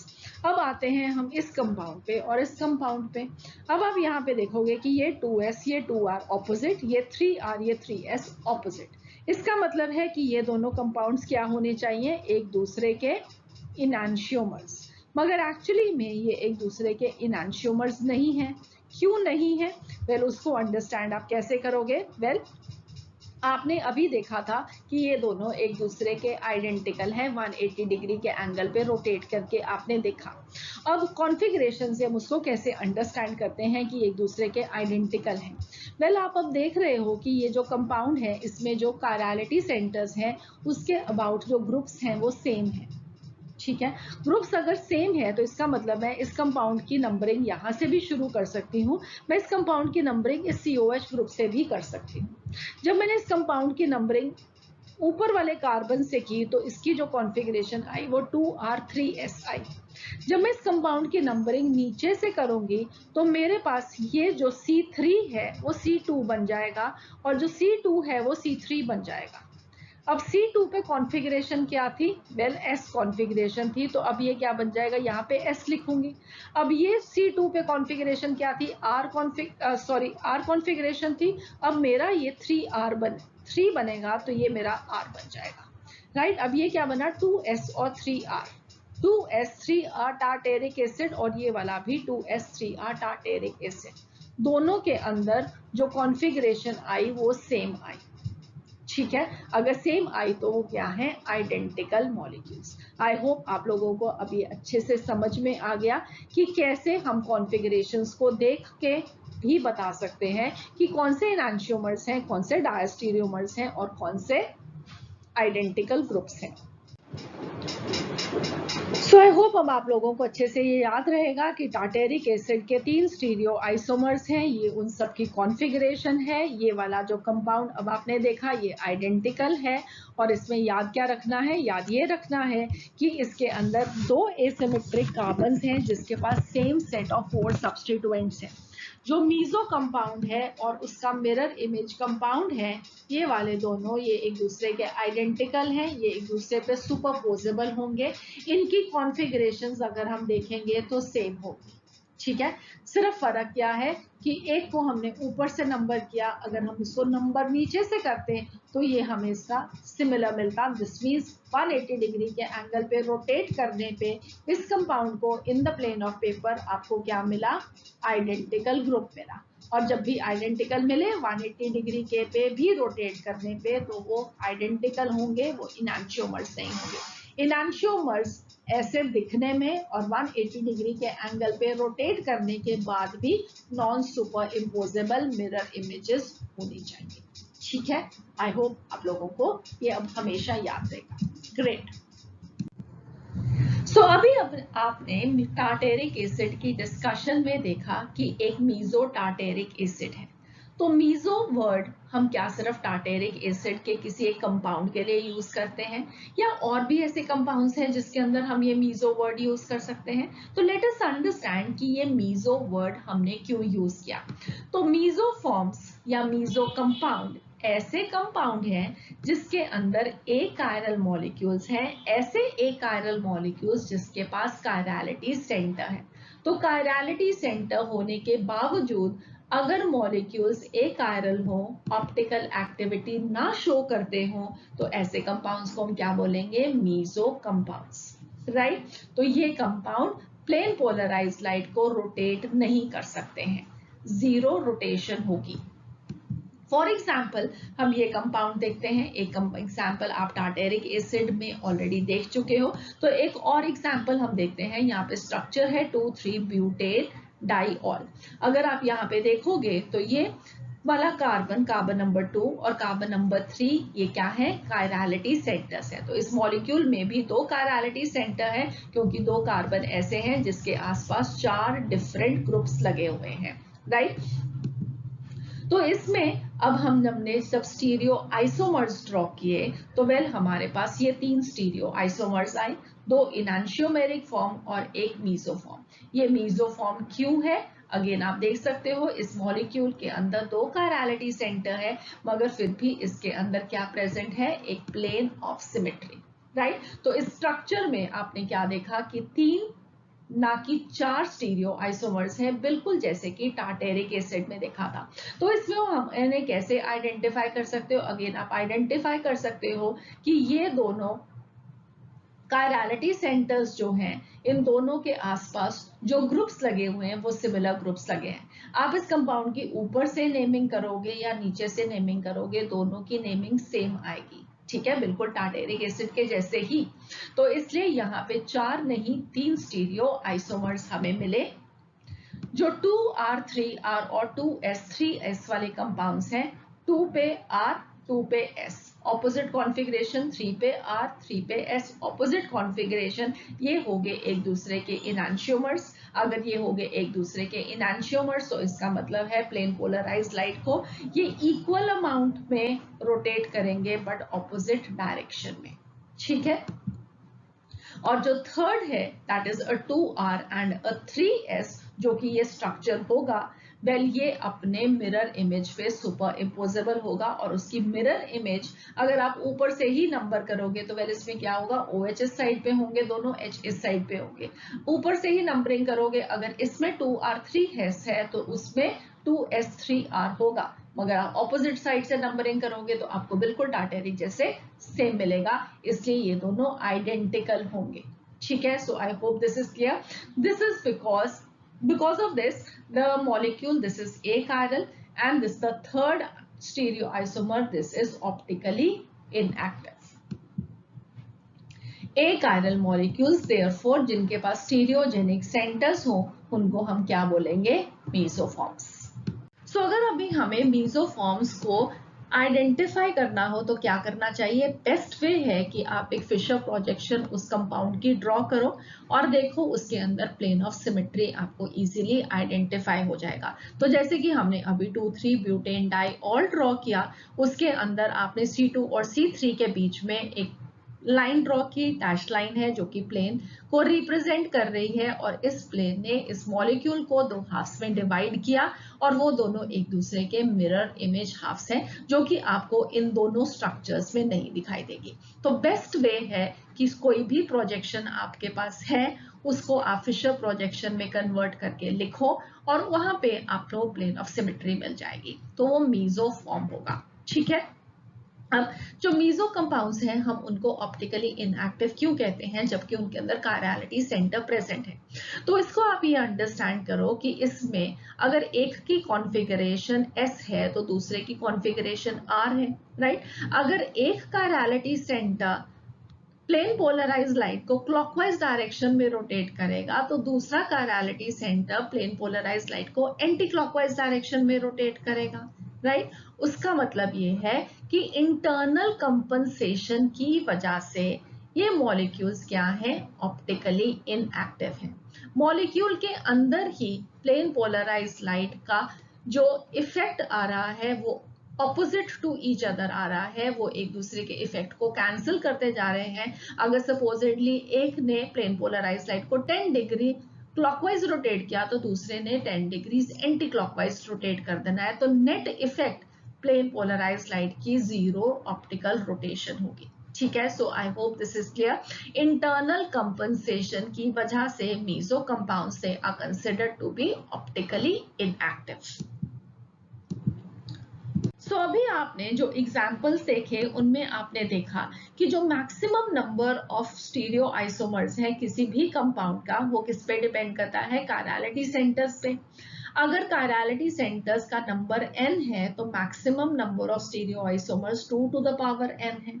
अब आते हैं हम इस कंपाउंड पे और इस कंपाउंड पे। अब आप यहाँ पे देखोगे कि ये 2s ये 2r ऑपोजिट, ये 3r ये 3s ऑपोजिट। इसका मतलब है कि ये दोनों कंपाउंड्स क्या होने चाहिए, एक दूसरे के इनैंशियोमर्स। मगर एक्चुअली में ये एक दूसरे के इनैंशियोमर्स नहीं है। क्यों नहीं है? वेल, उसको अंडरस्टैंड आप कैसे करोगे? वेल, आपने अभी देखा था कि ये दोनों एक दूसरे के आइडेंटिकल हैं, 180 डिग्री के एंगल पे रोटेट करके आपने देखा। अब कॉन्फ़िगरेशन से हम उसको कैसे अंडरस्टैंड करते हैं कि एक दूसरे के आइडेंटिकल हैं? वेल, आप अब देख रहे हो कि ये जो कंपाउंड है इसमें जो कायरलिटी सेंटर्स हैं उसके अबाउट जो ग्रुप्स हैं वो सेम है। ठीक है, ग्रुप्स अगर सेम है तो इसका मतलब है इस कंपाउंड की नंबरिंग यहाँ से भी शुरू कर सकती हूँ, मैं इस कंपाउंड की नंबरिंग इस COH ग्रुप से भी कर सकती हूँ। जब मैंने इस कंपाउंड की नंबरिंग ऊपर वाले कार्बन से की तो इसकी जो कॉन्फ़िगरेशन आई वो 2r3s आई। जब मैं इस कंपाउंड की नंबरिंग नीचे से करूंगी तो मेरे पास ये जो C3 है वो C2 बन जाएगा और जो C2 है वो C3 बन जाएगा। अब C2 पे कॉन्फ़िगरेशन क्या थी? वेल, S कॉन्फ़िगरेशन थी, तो अब ये क्या बन जाएगा, यहाँ पे S लिखूंगी। अब ये C2 पे कॉन्फ़िगरेशन क्या थी? R कॉन्फ़िगरेशन थी। अब मेरा ये 3 बनेगा तो ये मेरा R बन जाएगा। राइट, अब ये क्या बना? 2S और 3R। 2S 3R tartaric acid और ये वाला भी 2S 3R टार्टेरिक एसिड। दोनों के अंदर जो कॉन्फ़िगरेशन आई वो सेम आई। ठीक है, अगर सेम आई तो वो क्या है? Identical molecules. आई होप आप लोगों को अभी अच्छे से समझ में आ गया कि कैसे हम कॉन्फ़िगरेशंस को देख के भी बता सकते हैं कि कौन से एनांशियोमर्स हैं, कौन से डायस्टीरियोमर्स हैं और कौन से आइडेंटिकल ग्रुप्स हैं। सो आई होप अब आप लोगों को अच्छे से ये याद रहेगा कि टार्टेरिक एसिड के 3 स्टीरियो आइसोमर्स हैं, ये उन सब की कॉन्फ़िगरेशन है। ये वाला जो कंपाउंड अब आपने देखा ये आइडेंटिकल है और इसमें याद क्या रखना है? याद ये रखना है कि इसके अंदर 2 एसिमेट्रिक कार्बन्स हैं जिसके पास सेम सेट ऑफ 4 सब्स्टिट्यूएंट्स हैं। जो मीजो कंपाउंड है और उसका मिरर इमेज कंपाउंड है, ये वाले दोनों ये एक दूसरे के आइडेंटिकल हैं, ये एक दूसरे पे सुपरपोजेबल होंगे। इनकी कॉन्फ़िगरेशंस अगर हम देखेंगे तो सेम होगी। ठीक है, सिर्फ फर्क क्या है कि एक को हमने ऊपर से नंबर किया, अगर हम इसको नंबर नीचे से करते तो ये हमें इसका सिमिलर मिलता। दिस मीन्स 180 डिग्री के एंगल पे रोटेट करने पे इस कंपाउंड को in the plane of paper आपको क्या मिला? आइडेंटिकल ग्रुप मिला। और जब भी आइडेंटिकल मिले 180 डिग्री के पे भी रोटेट करने पे तो वो आइडेंटिकल होंगे, वो इनैंशियोमर्स नहीं होंगे। इनैंशियोमर्स ऐसे दिखने में और 180 डिग्री के एंगल पे रोटेट करने के बाद भी non super imposable mirror images होनी चाहिए। ठीक है, आई होप आप लोगों को ये अब हमेशा याद रहेगा। ग्रेट। सो अभी अब आपने टार्टेरिक एसिड की डिस्कशन में देखा कि एक मीजो टार्टेरिक एसिड है। तो मीजो वर्ड हम क्या सिर्फ टार्टेरिक एसिड के किसी एक कंपाउंड के लिए यूज करते हैं या और भी ऐसे कंपाउंड्स हैं जिसके अंदर हम ये मीजो वर्ड यूज कर सकते हैं? तो लेट अस अंडरस्टैंड कि ये मीजो वर्ड हमने क्यों यूज किया। तो मीजो फॉर्म्स या मीजो कंपाउंड ऐसे कंपाउंड हैं जिसके अंदर एक कायरल मॉलिक्यूल्स हैं, ऐसे एक कायरल मॉलिक्यूल्स जिसके पास कायरलिटी सेंटर है। तो कायरलिटी सेंटर होने के बावजूद अगर मॉलिक्यूल्स एक कायरल हो, ऑप्टिकल एक्टिविटी ना शो करते हो, तो ऐसे कंपाउंड्स को हम क्या बोलेंगे? Meso compounds. राइट, तो ये कंपाउंड प्लेन पोलराइज्ड लाइट को रोटेट नहीं कर सकते हैं, जीरो रोटेशन होगी। फॉर एग्जाम्पल हम ये कंपाउंड देखते हैं, एक एग्जाम्पल आप टार्टेरिक एसिड में ऑलरेडी देख चुके हो, तो एक और एग्जाम्पल हम देखते हैं। यहाँ पे स्ट्रक्चर है 2,3-ब्यूटेल डाइऑल। अगर आप यहाँ पे देखोगे तो ये वाला कार्बन नंबर 2 और कार्बन नंबर 3 ये क्या है? कायरलिटी सेंटर्स है। तो इस मॉलिक्यूल में भी 2 कायरलिटी सेंटर है क्योंकि 2 कार्बन ऐसे हैं जिसके आसपास 4 डिफरेंट ग्रुप्स लगे हुए हैं। राइट, तो इसमें अब हमने जब स्टीरियो आइसोमर्स ड्रॉ किए तो वेल हमारे पास ये 3 स्टीरियो आइसोमर्स आए, 2 इनैंशियोमेरिक फॉर्म और एक मीजो फॉर्म। ये मीजो फॉर्म क्यों है? अगेन आप देख सकते हो इस मॉलिक्यूल के अंदर 2 कायरलिटी सेंटर है मगर फिर भी इसके अंदर क्या प्रेजेंट है? एक प्लेन ऑफ सिमेट्री। राइट, तो इस स्ट्रक्चर में आपने क्या देखा कि 3 ना कि 4 स्टीरियो आइसोमर्स हैं, बिल्कुल जैसे कि टार्टेरिक एसिड में देखा था। तो इसमें हम इन्हें कैसे आइडेंटिफाई कर सकते हो? अगेन आप आइडेंटिफाई कर सकते हो कि ये दोनों कायरलिटी सेंटर्स जो हैं, इन दोनों के आसपास जो ग्रुप्स लगे हुए हैं वो सिमिलर ग्रुप्स लगे हैं। आप इस कंपाउंड की ऊपर से नेमिंग करोगे या नीचे से नेमिंग करोगे, दोनों की नेमिंग सेम आएगी, ठीक है, बिल्कुल टार्टेरिक एसिड के जैसे ही। तो इसलिए यहाँ पे 4 नहीं 3 स्टीरियो आइसोमर्स हमें मिले। जो 2R3R और 2S3S वाले कंपाउंड्स हैं, 2 पे R 2 पे S, ऑपोजिट कॉन्फ़िगरेशन 3 पे R 3 पे S, ऑपोजिट कॉन्फ़िगरेशन। ये हो गए एक दूसरे के इनैंशियोमर्स। अगर ये हो गए एक दूसरे के इनैंशियोमर्स तो इसका मतलब है प्लेन पोलराइज्ड लाइट को ये इक्वल अमाउंट में रोटेट करेंगे बट ऑपोजिट डायरेक्शन में, ठीक है। और जो थर्ड है that is a 2R and a 3S, जो कि ये स्ट्रक्चर होगा, वेल ये अपने मिरर इमेज पे सुपर इम्पोजेबल होगा। और उसकी मिरर इमेज अगर आप ऊपर से ही नंबर करोगे तो वेल इसमें क्या होगा, OH इस साइड पे होंगे दोनों, H इस साइड पे होंगे। ऊपर से ही नंबरिंग करोगे, अगर इसमें 2R3S है तो उसमें 2S3R होगा, मगर आप ऑपोजिट साइड से नंबरिंग करोगे तो आपको बिल्कुल टार्टेरिक जैसे सेम मिलेगा, इसलिए ये दोनों आइडेंटिकल होंगे, ठीक है। So I hope this is clear. This is because of this the molecule, this is achiral and this the third stereoisomer, this is optically inactive. Achiral molecules therefore जिनके पास स्टीरियोजेनिक सेंटर्स हो उनको हम क्या बोलेंगे, मेसोफॉर्म्स। सो अगर अभी हमें मेसोफॉर्म्स को आइडेंटिफाई करना हो तो क्या करना चाहिए? बेस्ट वे है कि आप एक फिशर प्रोजेक्शन उस कंपाउंड की ड्रॉ करो और देखो उसके अंदर प्लेन ऑफ सिमेट्री आपको इजीली आइडेंटिफाई हो जाएगा। तो जैसे कि हमने अभी 2,3 ब्यूटेन डाइऑल ड्रॉ किया, उसके अंदर आपने C2 और C3 के बीच में एक लाइन ड्रॉ की, डैश लाइन है जो कि प्लेन को रिप्रेजेंट कर रही है, और इस प्लेन ने इस मॉलिक्यूल को दो हाफ्स में डिवाइड किया और वो दोनों एक दूसरे के मिरर इमेज हाफ्स हैं जो कि आपको इन दोनों स्ट्रक्चर्स में नहीं दिखाई देगी। तो बेस्ट वे है कि कोई भी प्रोजेक्शन आपके पास है उसको आप फिशर प्रोजेक्शन में कन्वर्ट करके लिखो और वहां पे आपको प्लेन ऑफ सिमेट्री मिल जाएगी, तो वो मेसोफॉर्म होगा, ठीक है। अब जो मीजो कंपाउंड्स हैं हम उनको ऑप्टिकली इनएक्टिव क्यों कहते हैं, जबकि उनके अंदर कायरलिटी सेंटर प्रेजेंट है? तो इसको आप ये अंडरस्टैंड करो कि इसमें अगर एक की कॉन्फ़िगरेशन S है तो दूसरे की कॉन्फ़िगरेशन R है, राइट। अगर एक chirality centre plane polarised light को क्लॉकवाइज डायरेक्शन में रोटेट करेगा तो दूसरा chirality centre plane polarised light को एंटी क्लॉकवाइज डायरेक्शन में रोटेट करेगा, राइट। उसका मतलब ये है कि इंटरनल कंपनसेशन की वजह से ये मॉलिक्यूल्स क्या हैं, ऑप्टिकली इनएक्टिव हैं। मॉलिक्यूल के अंदर ही प्लेन पोलराइज्ड लाइट का जो इफेक्ट आ रहा है वो ऑपोजिट टू ईच अदर आ रहा है, वो एक दूसरे के इफेक्ट को कैंसिल करते जा रहे हैं। अगर सपोजिटली एक ने प्लेन पोलराइज्ड लाइट को 10 डिग्री क्लॉकवाइज रोटेट किया तो दूसरे ने 10 डिग्रीज एंटी क्लॉकवाइज रोटेट कर देना है, तो net effect plane polarised light की जीरो ऑप्टिकल रोटेशन होगी, ठीक है। So I hope this is clear. Internal compensation की वजह से meso compounds they are considered to be optically inactive. So अभी आपने जो एग्जाम्पल्स देखे उनमें आपने देखा कि जो maximum number of stereo isomers है किसी भी कंपाउंड का वो किस पे डिपेंड करता है, कायरलिटी सेंटर्स पे। अगर कायरलिटी सेंटर्स का नंबर n है तो maximum number of stereo isomers 2 to the power n है,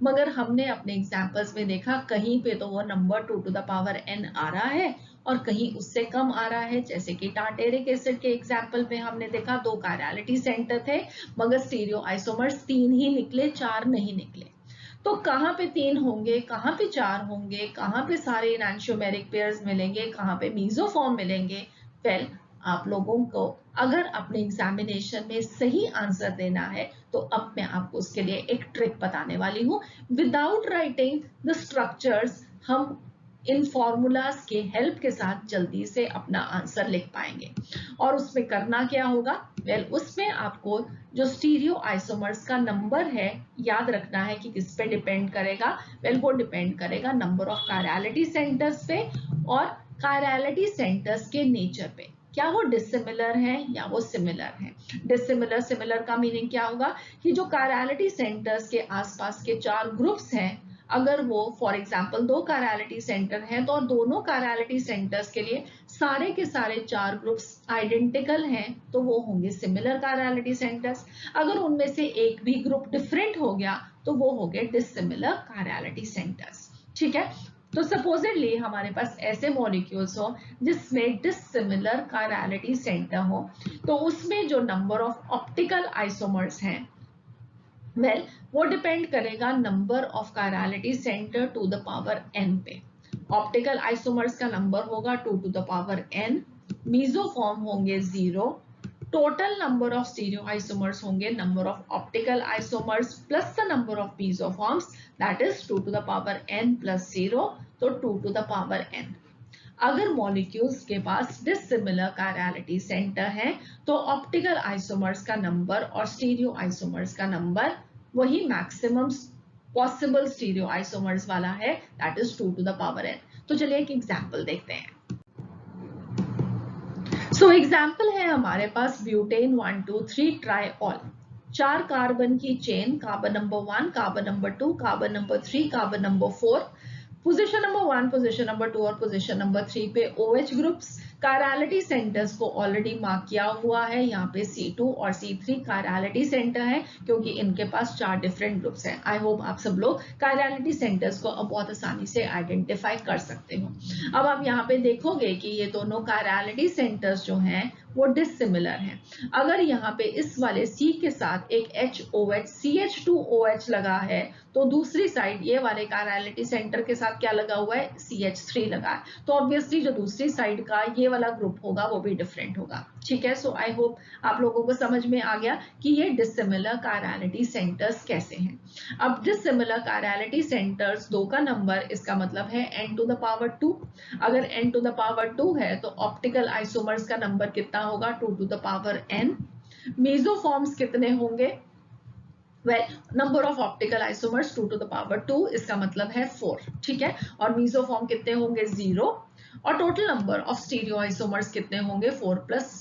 मगर हमने अपने एग्जाम्पल्स में देखा कहीं पे तो वो number 2 to the power n आ रहा है और कहीं उससे कम आ रहा है। जैसे कि टार्टेरिक एसिड के एग्जाम्पल में हमने देखा 2 कायरलिटी सेंटर थे मगर स्टीरियो आइसोमर्स 3 ही निकले, 4 नहीं निकले। तो कहाँ पे 3 होंगे, कहाँ पे 4 होंगे, कहाँ पे सारे एनांशियोमेरिक पेयर्स मिलेंगे, कहाँ पे मेसोफॉर्म मिलेंगे? वेल आप लोगों को अगर अपने एग्जामिनेशन में सही आंसर देना है तो अब मैं आपको उसके लिए एक ट्रिक बताने वाली हूँ। विदाउट राइटिंग द स्ट्रक्चर्स हम इन फॉर्मूलाज के हेल्प के साथ जल्दी से अपना आंसर लिख पाएंगे। और उसमें करना क्या होगा? वेल उसमें आपको जो स्टीरियो आइसोमर्स का नंबर है याद रखना है कि किस पे डिपेंड करेगा। वेल वो डिपेंड करेगा नंबर ऑफ कायरलिटी सेंटर्स पे और कायरलिटी सेंटर्स के नेचर पे, क्या वो डिसिमिलर है या वो सिमिलर है। डिसिमिलर सिमिलर का मीनिंग क्या होगा कि जो कायरलिटी सेंटर्स के आसपास के चार ग्रुप्स हैं, अगर वो फॉर एग्जांपल दो कायरलिटी सेंटर हैं तो दोनों कायरलिटी सेंटर्स के लिए सारे के सारे चार ग्रुप्स आइडेंटिकल हैं तो वो होंगे सिमिलर कायरलिटी सेंटर्स। अगर उनमें से एक भी ग्रुप डिफरेंट हो गया तो वो हो गए डिसिमिलर कायरलिटी सेंटर्स। ठीक है, तो सपोजिटली हमारे पास ऐसे मॉलिक्यूल्स हो जिसमें डिसिमिलर कायरलिटी सेंटर हो, तो उसमें जो नंबर ऑफ ऑप्टिकल आइसोमर्स हैं वेल वो डिपेंड करेगा number of chirality centre to the power n पे। ऑप्टिकल आइसोमर्स का नंबर होगा 2 to the power n, mesoform होंगे 0, total number of stereo isomers होंगे number of optical isomers plus the number of mesoforms, that is 2 to the power n plus 0, तो 2 टू द पावर n। अगर मॉलिक्यूल्स के पास डिसिमिलर कायरलिटी सेंटर है तो ऑप्टिकल आइसोमर्स का नंबर और स्टीरियो आइसोमर्स का नंबर वही मैक्सिमम पॉसिबल स्टीरियो आइसोमर्स वाला है, that is 2 to the power n। तो चलिए एक एग्जांपल देखते हैं। सो एग्जांपल है हमारे पास ब्यूटेन 1,2,3 ट्राइऑल, 4 कार्बन की chain, carbon number 1, carbon number 2, carbon number 3, carbon number 4, position number 1, position number 2 और पोजीशन नंबर 3 पे OH ग्रुप्स। कायरलिटी सेंटर्स को ऑलरेडी मार्क किया हुआ है, यहाँ पे C2 और C3 कायरलिटी सेंटर है क्योंकि इनके पास 4 डिफरेंट ग्रुप्स हैं। आई होप आप सब लोग कायरलिटी सेंटर्स को अब बहुत आसानी से आइडेंटिफाई कर सकते हो। अब आप यहाँ पे देखोगे कि ये दोनों कायरलिटी सेंटर्स जो हैं वो डिसिमिलर हैं। अगर यहाँ पे इस वाले C के साथ एक HOH CH2OH लगा है तो दूसरी साइड ये वाले कायरलिटी सेंटर के साथ क्या लगा हुआ है, CH3 लगा है, तो ऑब्वियसली जो दूसरी साइड का ये वाला ग्रुप होगा वो भी डिफरेंट होगा। ठीक है, सो आई होप आप लोगों को समझ में आ गया कि ये डिसिमिलर कायरलिटी सेंटर्स कैसे हैं। अब डिसिमिलर कायरलिटी सेंटर्स 2 का नंबर, इसका मतलब है n टू द पावर 2। अगर n टू द पावर 2 है तो ऑप्टिकल आइसोमर्स का नंबर कितना होगा, 2 to the power n। Mesoforms कितने होंगे, number of optical isomers 2 to the power 2, इसका मतलब है 4। ठीक है, और मेसोफॉर्म कितने होंगे, 0, और total number of stereo isomers कितने होंगे, 4 प्लस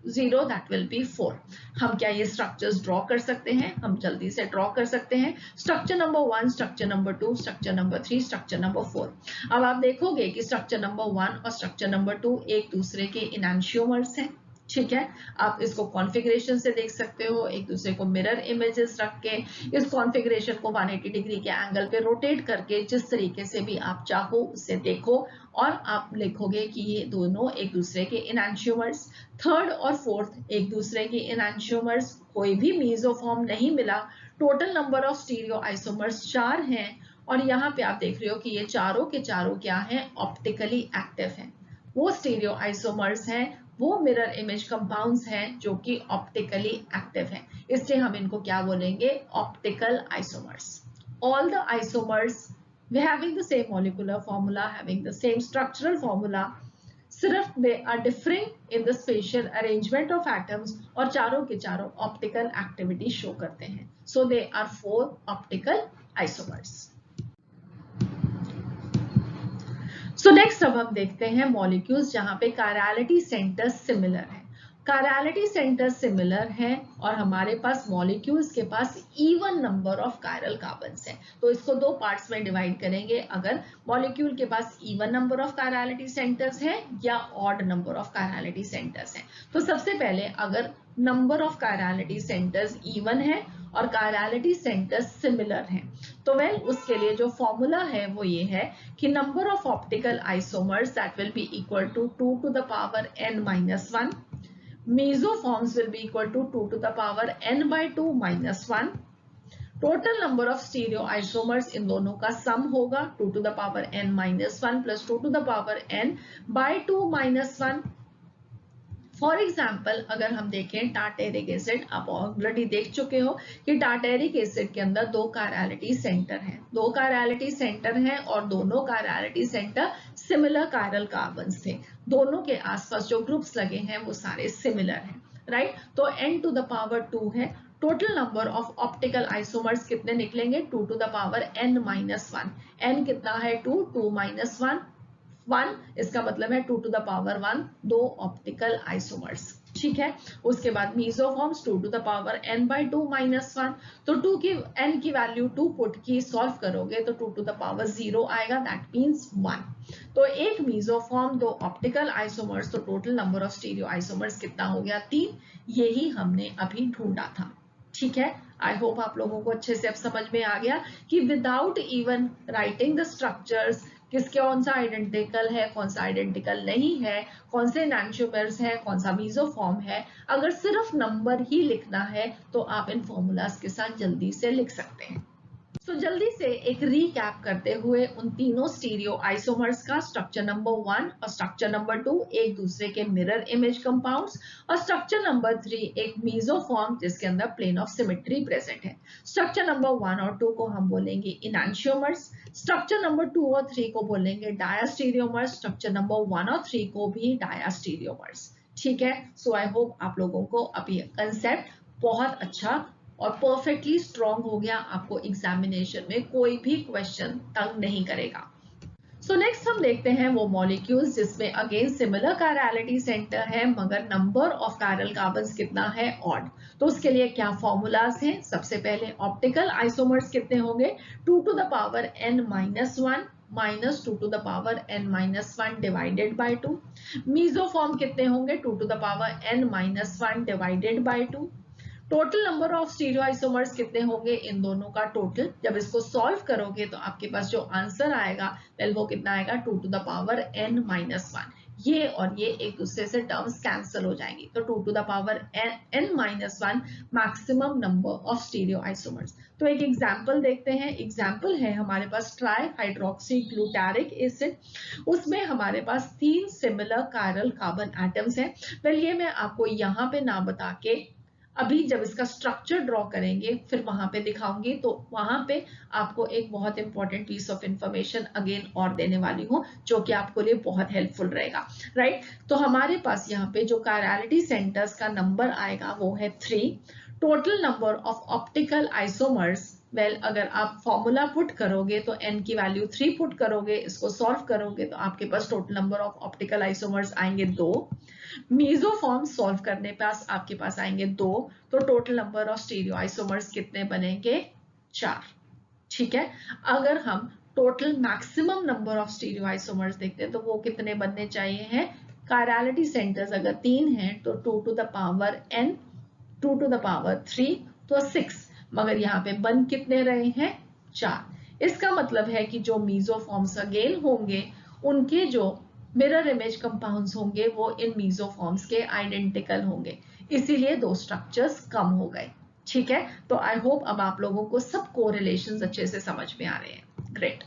0, दैट विल बी 4। हम क्या ये स्ट्रक्चर्स ड्रॉ कर सकते हैं, हम जल्दी से ड्रॉ कर सकते हैं। Structure number 1, structure number 2, structure number 3, structure number 4। अब आप देखोगे कि स्ट्रक्चर नंबर 1 और स्ट्रक्चर नंबर 2 एक दूसरे के इनैंशियोमर्स हैं। ठीक है, आप इसको कॉन्फ़िगरेशन से देख सकते हो, एक दूसरे को मिरर इमेजेस रख के इस कॉन्फ़िगरेशन को 180 डिग्री के एंगल पे रोटेट करके जिस तरीके से भी आप चाहो उससे देखो और आप लिखोगे कि ये दोनों एक दूसरे के इनैंशियोमर्स। थर्ड और फोर्थ एक दूसरे के इनैंशियोमर्स, कोई भी मेसोफॉर्म नहीं मिला। Total number of stereo isomers 4 हैं और यहाँ पे आप देख रहे हो कि ये चारों के चारों क्या हैं, ऑप्टिकली एक्टिव हैं। वो स्टीरियो आइसोमर्स हैं, वो मिरर इमेज कंपाउंड्स हैं जो कि ऑप्टिकली एक्टिव हैं, इसलिए हम इनको क्या बोलेंगे, optical isomers. All the isomers having the same molecular formula, having the same structural formula, सिर्फ they are differing in the spatial arrangement of atoms और चारों के चारों ऑप्टिकल एक्टिविटी शो करते हैं। So they are 4 optical isomers. So next अब हम देखते हैं मॉलिक्यूल्स जहां पे कायरलिटी सेंटर सिमिलर है। कायरलिटी सेंटर सिमिलर है और हमारे पास मॉलिक्यूल्स के पास even number of chiral carbons हैं, तो इसको 2 पार्ट्स में डिवाइड करेंगे। अगर मॉलिक्यूल के पास even number of chirality centres हैं या odd number of chirality centres हैं, तो सबसे पहले अगर number of chirality centres even है और कायरलिटी सेंटर्स सिमिलर हैं, तो वेल उसके लिए जो फॉर्मूला है वो ये है कि number of optical isomers that will be equal to 2 to the power n-1, mesoforms will be equal to 2 to the power n/2 minus 1, total number of stereo isomers इन दोनों का सम होगा 2 to the power n-1 plus 2 to the power n/2 minus 1। For example अगर हम देखें टार्टेरिक एसिड, आप ऑलरेडी देख चुके हो कि टार्टेरिक एसिड के अंदर 2 कायरलिटी सेंटर हैं, 2 कायरलिटी सेंटर हैं और दोनों chirality centre similar chiral carbons थे, दोनों के आसपास जो ग्रुप्स लगे हैं वो सारे सिमिलर हैं, राइट। तो n टू द पावर 2 है, total number of optical isomers कितने निकलेंगे, 2 to the power n-1। n कितना है 2, 2 - 1 1, इसका मतलब है 2 टू द पावर 1 दो ऑप्टिकल आइसोमर्स, ठीक है। उसके बाद mesoforms 2 to the power n by 2 minus 1, तो 2 की n की वैल्यू 2 पुट की सॉल्व करोगे तो 2 टू द पावर 0 आएगा, दैट मीन्स 1। तो एक मीसोफॉर्म दो ऑप्टिकल आइसोमर्स, तो total number of stereo isomers कितना हो गया 3, यही हमने अभी ढूंढा था, ठीक है। आई होप आप लोगों को अच्छे से अब समझ में आ गया कि without even writing the structures किसके कौन सा आइडेंटिकल है, कौन सा आइडेंटिकल नहीं है, कौन से एनांशियोमेर्स है, कौन सा मीसोफॉर्म है, अगर सिर्फ नंबर ही लिखना है तो आप इन फॉर्मूलाज के साथ जल्दी से लिख सकते हैं। तो जल्दी से एक रीकैप करते हुए उन तीनों स्टीरियो आइसोमर्स का स्ट्रक्चर नंबर 1 और स्ट्रक्चर नंबर 2 एक दूसरे के मिरर इमेज कंपाउंड्स, और स्ट्रक्चर नंबर 3 एक मीसोफॉर्म जिसके अंदर प्लेन ऑफ सिमेट्री प्रेजेंट है। स्ट्रक्चर नंबर 1 और 2 को हम बोलेंगे इनांशियोमर्स, स्ट्रक्चर नंबर 2 और 3 को बोलेंगे डायास्टीरियोमर्स, स्ट्रक्चर नंबर 1 और 3 को भी डायास्टीरियोमर्स, ठीक है। सो आई होप आप लोगों को अभी कंसेप्ट बहुत अच्छा और परफेक्टली स्ट्रॉन्ग हो गया, आपको एग्जामिनेशन में कोई भी क्वेश्चन तंग नहीं करेगा। सो नेक्स्ट हम देखते हैं वो मॉलिक्यूल्स जिसमें अगेन सिमिलर कायरलिटी सेंटर है मगर नंबर ऑफ कायरल कार्बन्स कितना है ऑड। तो उसके लिए क्या फॉर्मूलाज हैं, सबसे पहले ऑप्टिकल आइसोमर्स कितने होंगे 2 to the power n minus 1 minus 2 to the power n minus 1 divided by 2। Mesoform कितने होंगे 2 to the power n minus 1 divided by 2। Total number of stereo isomers कितने होंगे इन दोनों का टोटल, जब इसको सॉल्व करोगे तो आपके पास जो आंसर आएगा वेल वो कितना आएगा 2 to the power n minus 1। ये और ये एक दूसरे से टर्म्स कैंसिल हो जाएंगी, तो 2 to the power n minus 1 maximum number of stereo isomers. तो एक एग्जांपल देखते हैं, एग्जांपल है हमारे पास ट्राई हाइड्रोक्सी ग्लूटारिक एसिड, उसमें हमारे पास 3 सिमिलर कायरल कार्बन एटम्स हैं। वेल ये मैं आपको यहाँ पे ना बता के अभी जब इसका स्ट्रक्चर ड्रॉ करेंगे फिर वहां पे दिखाऊंगी, तो वहां पे आपको एक बहुत important piece of information again और देने वाली हूँ जो कि आपको लिए बहुत हेल्पफुल रहेगा, राइट। तो हमारे पास यहाँ पे जो कायरलिटी सेंटर्स का नंबर आएगा वो है 3। Total number of optical isomers, well अगर आप फॉर्मूला पुट करोगे तो n की वैल्यू 3 पुट करोगे, इसको सॉल्व करोगे तो आपके पास total number of optical isomers आएंगे 2। मीसोफॉर्म सॉल्व करने पास आपके पास आएंगे 2, तो total number of stereo isomers कितने बनेंगे 4, ठीक है। अगर हम total maximum number of stereo isomers देखते हैं तो वो कितने बनने चाहिए हैं, कायरलिटी सेंटर्स अगर 3 हैं तो 2 to the power n, 2 to the power 3 तो 6, मगर यहाँ पे बन कितने रहे हैं 4। इसका मतलब है कि जो मीसोफॉर्म्स अगेन होंगे उनके जो मिरर इमेज कंपाउंड्स होंगे वो इन मीसोफॉर्म्स के आइडेंटिकल होंगे, इसीलिए दो स्ट्रक्चर्स कम हो गए, ठीक है। तो आई होप अब आप लोगों को सब कोरिलेशंस अच्छे से समझ में आ रहे हैं, ग्रेट।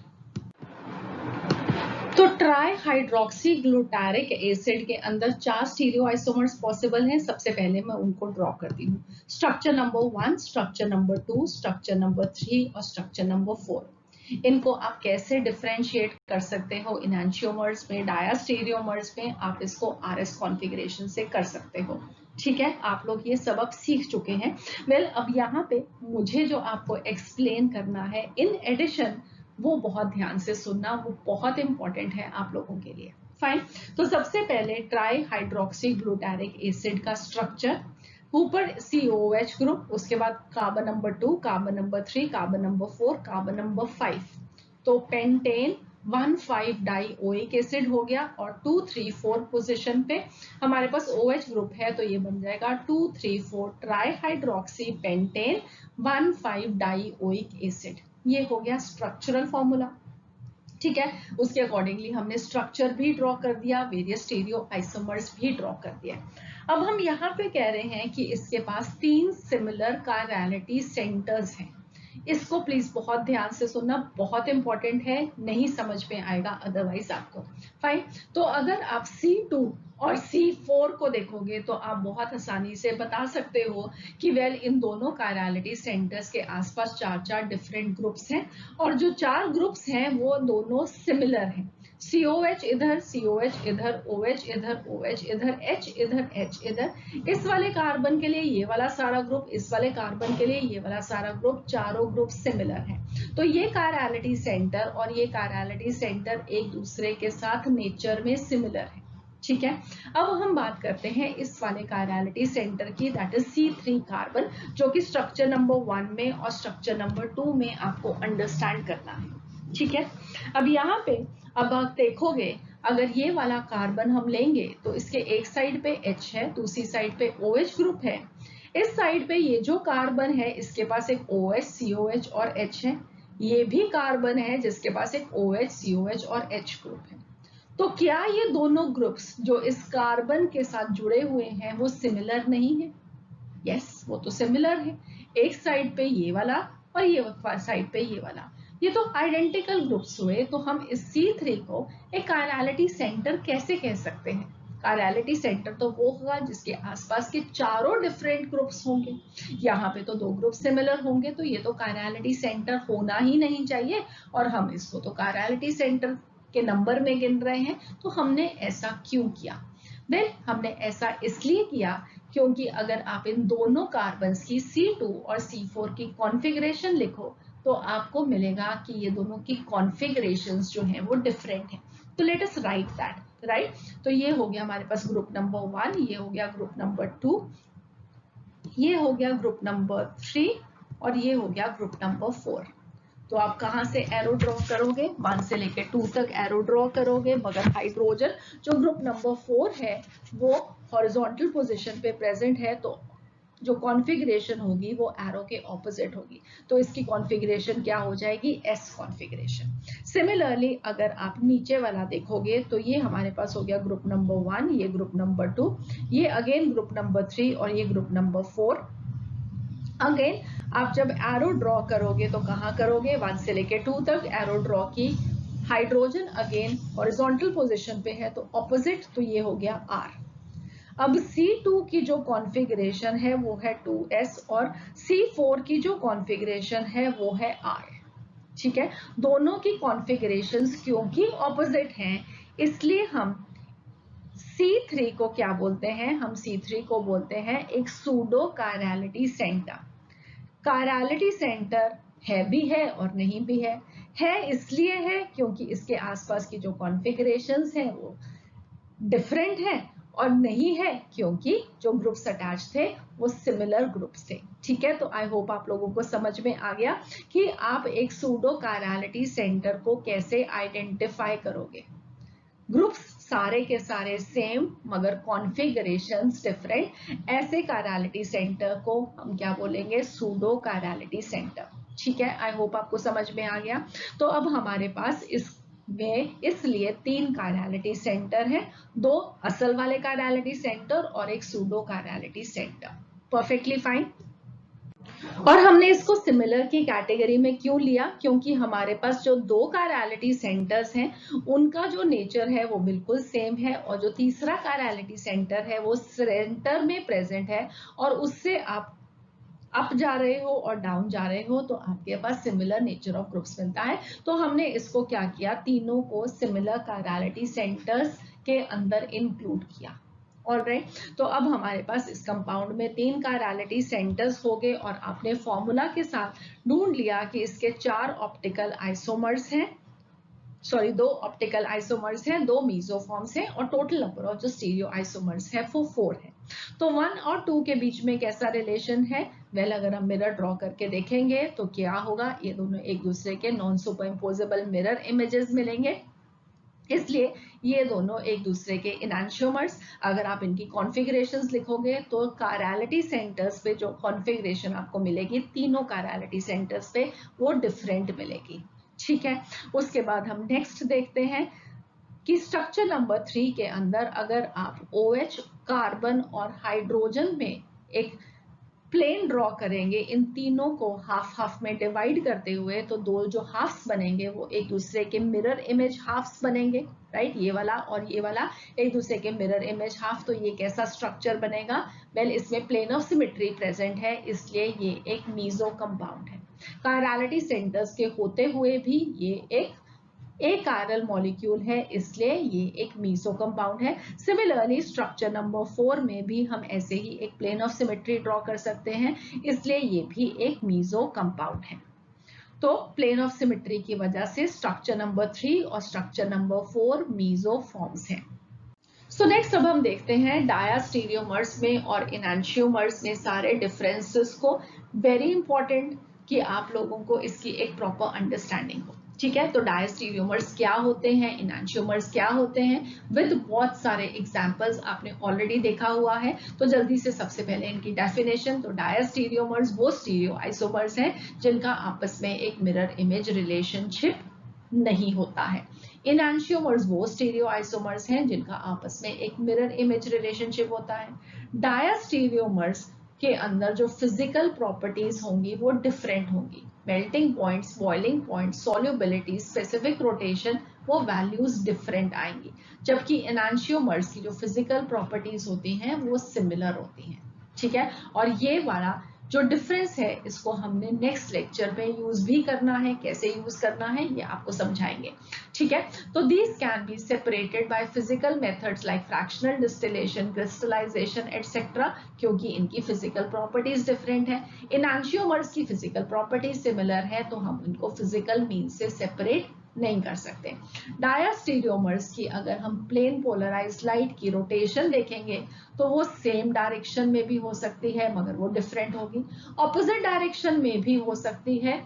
तो ट्राई हाइड्रोक्सी ग्लूटारिक एसिड के अंदर 4 स्टीरियो आइसोमर्स पॉसिबल हैं। सबसे पहले मैं उनको ड्रॉ करती हूँ, structure number 1, structure number 2, structure number 3 और स्ट्रक्चर नंबर 4। इनको आप कैसे डिफरेंशिएट कर सकते हो, इनैंशियोमर्स में, डायास्टीरियोमर्स में, आप इसको RS कॉन्फ़िगरेशन से कर सकते हो, ठीक है। आप लोग ये सबक सीख चुके हैं। वेल अब यहाँ पे मुझे जो आपको एक्सप्लेन करना है इन एडिशन, वो बहुत ध्यान से सुनना, वो बहुत इंपॉर्टेंट है आप लोगों के लिए, फाइन। तो सबसे पहले ट्राई हाइड्रोक्सी ग्लूटारिक एसिड का स्ट्रक्चर, ऊपर COOH ग्रुप, उसके बाद carbon number 2, carbon number 3, carbon number 4, carbon number 5, तो पेंटेन 1,5 डाइओइक एसिड हो गया, और 2, 3, 4 पोजीशन पे हमारे पास OH ग्रुप है तो ये बन जाएगा 2, 3, 4 try hydroxy pentane 1,5 dioic acid. ये हो गया स्ट्रक्चरल फॉर्मूला, ठीक है। उसके अकॉर्डिंगली हमने स्ट्रक्चर भी ड्रॉ कर दिया, वेरियस स्टीरियो आइसोमर्स भी ड्रॉ कर दिया। अब हम यहाँ पे कह रहे हैं कि इसके पास 3 सिमिलर कायरलिटी सेंटर्स हैं। इसको प्लीज बहुत ध्यान से सुनना, बहुत इंपॉर्टेंट है, नहीं समझ में आएगा अदरवाइज आपको, फाइन। तो अगर आप C2 और C4 को देखोगे तो आप बहुत आसानी से बता सकते हो कि वेल इन दोनों कायरलिटी सेंटर्स के आसपास 4 डिफरेंट ग्रुप्स हैं, और जो 4 ग्रुप्स हैं वो दोनों सिमिलर हैं। COH इधर, COH इधर, OH इधर, OH इधर, H इधर, H इधर, इस वाले कार्बन के लिए ये वाला सारा ग्रुप, इस वाले कार्बन के लिए ये वाला सारा ग्रुप, चारों ग्रुप सिमिलर हैं। तो ये कायरलिटी सेंटर और ये कायरलिटी सेंटर एक दूसरे के साथ नेचर में सिमिलर है। ठीक है, अब हम बात करते हैं इस वाले कायरलिटी सेंटर की, दैट इज C3 कार्बन, जो कि स्ट्रक्चर नंबर 1 में और स्ट्रक्चर नंबर 2 में आपको अंडरस्टैंड करना है। ठीक है, अब यहाँ पे अब आप देखोगे, अगर ये वाला कार्बन हम लेंगे तो इसके एक साइड पे H है, दूसरी साइड पे OH ग्रुप है। इस साइड पे ये जो कार्बन है इसके पास एक OH, COH और H है। ये भी कार्बन है जिसके पास एक OH, COH और H ग्रुप है। तो क्या ये दोनों ग्रुप्स जो इस कार्बन के साथ जुड़े हुए हैं वो सिमिलर नहीं है? यस, वो तो सिमिलर है। एक साइड पे ये वाला और ये साइड पे ये वाला, ये तो आइडेंटिकल ग्रुप्स हुए। तो हम इस C3 को एक कायरलिटी सेंटर कैसे कह सकते हैं? कायरलिटी सेंटर तो वो होगा जिसके आसपास के चारों डिफरेंट ग्रुप्स होंगे। यहाँ पे तो दो ग्रुप सिमिलर होंगे, तो ये तो कायरलिटी सेंटर होना ही नहीं चाहिए, और हम इसको तो कायरलिटी सेंटर के नंबर में गिन रहे हैं। तो हमने ऐसा क्यों किया? वेल, हमने ऐसा इसलिए किया क्योंकि अगर आप इन दोनों कार्बन्स की C2 और C4 की कॉन्फ़िगरेशन लिखो तो आपको मिलेगा कि ये दोनों की कॉन्फ़िगरेशंस जो हैं वो डिफरेंट हैं। तो let us right that, right? तो ये हो गया हमारे पास ग्रुप नंबर 1, ये हो गया ग्रुप नंबर 2, ये हो गया ग्रुप नंबर 3 और ये हो गया ग्रुप नंबर 4। तो आप कहाँ से एरो ड्रॉ करोगे? 1 से लेके 2 तक एरो ड्रॉ करोगे, मगर हाइड्रोजन जो ग्रुप नंबर 4 है वो हॉरिजॉन्टल पोजीशन पे प्रेजेंट है, तो जो कॉन्फ़िगरेशन होगी वो एरो के ऑपोजिट होगी। तो इसकी कॉन्फ़िगरेशन क्या हो जाएगी? S configuration. सिमिलरली अगर आप नीचे वाला देखोगे तो ये हमारे पास हो गया ग्रुप नंबर 1, ये ग्रुप नंबर 2, ये अगेन ग्रुप नंबर 3 और ये ग्रुप नंबर 4। अगेन आप जब एरो ड्रॉ करोगे तो कहाँ करोगे? 1 से लेके 2 तक एरो ड्रॉ की। हाइड्रोजन अगेन हॉरिजॉन्टल पोजीशन पे है तो ऑपोजिट, तो ये हो गया R। अब C2 की जो कॉन्फ़िगरेशन है वो है 2s और C4 की जो कॉन्फ़िगरेशन है वो है R। ठीक है, दोनों की कॉन्फ़िगरेशंस क्योंकि ऑपोजिट हैं इसलिए हम C3 को क्या बोलते हैं? हम C3 को बोलते हैं एक pseudo chirality centre. Chirality centre है भी है और नहीं भी है। इसलिए है क्योंकि इसके आसपास की जो कॉन्फ़िगरेशंस हैं वो डिफरेंट है, और नहीं है क्योंकि जो ग्रुप्स अटैच थे वो सिमिलर ग्रुप्स थे। ठीक है, तो आई होप आप लोगों को समझ में आ गया कि आप एक सूडो कायरलिटी सेंटर को कैसे आइडेंटिफाई करोगे। ग्रुप्स सारे के सारे सेम मगर कॉन्फ़िगरेशंस डिफरेंट, ऐसे कायरलिटी सेंटर को हम क्या बोलेंगे? Pseudo chirality centre. ठीक है, आई होप आपको समझ में आ गया। तो अब हमारे पास इसमें इसलिए 3 कायरलिटी सेंटर है, 2 असल वाले कायरलिटी सेंटर और एक pseudo chirality centre. Perfectly fine. और हमने इसको सिमिलर की कैटेगरी में क्यों लिया? क्योंकि हमारे पास जो 2 कायरलिटी सेंटर्स हैं उनका जो नेचर है वो बिल्कुल सेम है, और जो तीसरा कायरलिटी सेंटर है वो सेंटर में प्रेजेंट है, और उससे आप अप जा रहे हो और डाउन जा रहे हो तो आपके पास सिमिलर नेचर ऑफ ग्रुप्स मिलता है। तो हमने इसको क्या किया? तीनों को सिमिलर कायरलिटी सेंटर्स के अंदर इंक्लूड किया। ऑलराइट, तो अब हमारे पास इस कंपाउंड में 3 कायरलिटी सेंटर्स हो गए, और आपने फॉर्मूला के साथ ढूंढ लिया कि इसके 4 ऑप्टिकल आइसोमर्स हैं, सॉरी 2 ऑप्टिकल आइसोमर्स हैं, 2 मेसोफॉर्म्स हैं, और टोटल नंबर ऑफ जो स्टीरियो आइसोमर्स है वो 4 है। तो 1 और 2 के बीच में कैसा रिलेशन है? वेल, अगर हम मिरर ड्रॉ करके देखेंगे तो क्या होगा? ये दोनों एक दूसरे के नॉन सुपरइम्पोजेबल मिरर इमेजेस मिलेंगे, इसलिए ये दोनों एक दूसरे के इनैंशियोमर्स। अगर आप इनकी कॉन्फ़िगरेशंस लिखोगे तो कायरलिटी सेंटर्स पे जो कॉन्फ़िगरेशन आपको मिलेगी तीनों कायरलिटी सेंटर्स पे वो डिफरेंट मिलेगी। ठीक है, उसके बाद हम नेक्स्ट देखते हैं कि स्ट्रक्चर नंबर 3 के अंदर अगर आप OH, कार्बन और हाइड्रोजन में एक प्लेन ड्रॉ करेंगे, इन तीनों को हाफ हाफ में डिवाइड करते हुए, तो 2 जो हाफ्स बनेंगे वो एक दूसरे के मिरर इमेज हाफ्स बनेंगे, राइट? ये वाला और ये वाला एक दूसरे के मिरर इमेज हाफ। तो ये कैसा स्ट्रक्चर बनेगा? वेल, इसमें प्लेन ऑफ सिमेट्री प्रेजेंट है, इसलिए ये एक मीजो कंपाउंड है। कायरलिटी सेंटर्स के होते हुए भी ये एक एक कायरल मॉलिक्यूल है, इसलिए ये एक मीसो कंपाउंड है। सिमिलरली स्ट्रक्चर नंबर 4 में भी हम ऐसे ही एक प्लेन ऑफ सिमेट्री ड्रॉ कर सकते हैं, इसलिए ये भी एक मीसो कंपाउंड है। तो प्लेन ऑफ सिमेट्री की वजह से स्ट्रक्चर नंबर 3 और स्ट्रक्चर नंबर 4 मीसो फॉर्म्स हैं। सो नेक्स्ट अब हम देखते हैं डायास्टीरियोमर्स में और इनैंशियोमर्स में सारे डिफरेंसेस को। वेरी इंपॉर्टेंट कि आप लोगों को इसकी एक प्रॉपर अंडरस्टैंडिंग हो, ठीक है। तो डायास्टीरियोमर्स क्या होते हैं, इनैंशियोमर्स क्या होते हैं, विद बहुत सारे एग्जांपल्स आपने ऑलरेडी देखा हुआ है। तो जल्दी से सबसे पहले इनकी डेफिनेशन। तो डायास्टीरियोमर्स वो स्टीरियो आइसोमर्स हैं जिनका आपस में एक मिरर इमेज रिलेशनशिप नहीं होता है। इनैंशियोमर्स वो स्टीरियो आइसोमर्स हैं जिनका आपस में एक मिरर इमेज रिलेशनशिप होता है। डायास्टीरियोमर्स के अंदर जो फिजिकल प्रॉपर्टीज होंगी वो डिफरेंट होंगी। Melting points, boiling points, solubility, specific rotation, वो वैल्यूज डिफरेंट आएंगी। जबकि इनैंशियोमर्स की जो फिजिकल प्रॉपर्टीज होती हैं वो सिमिलर होती हैं, ठीक है। और ये वाला जो डिफरेंस है इसको हमने नेक्स्ट लेक्चर में यूज भी करना है, कैसे यूज करना है ये आपको समझाएंगे, ठीक है। तो these can be separated by physical methods like fractional distillation, crystallisation etcetera, क्योंकि इनकी फिजिकल प्रॉपर्टीज डिफरेंट है। इनैंशियोमर्स की फिजिकल प्रॉपर्टीज सिमिलर है, तो हम इनको फिजिकल मीन से सेपरेट नहीं कर सकते। डायास्टीरियोमर्स की अगर हम प्लेन पोलराइज्ड लाइट की रोटेशन देखेंगे तो वो सेम डायरेक्शन में भी हो सकती है मगर वो डिफरेंट होगी, ऑपोजिट डायरेक्शन में भी हो सकती है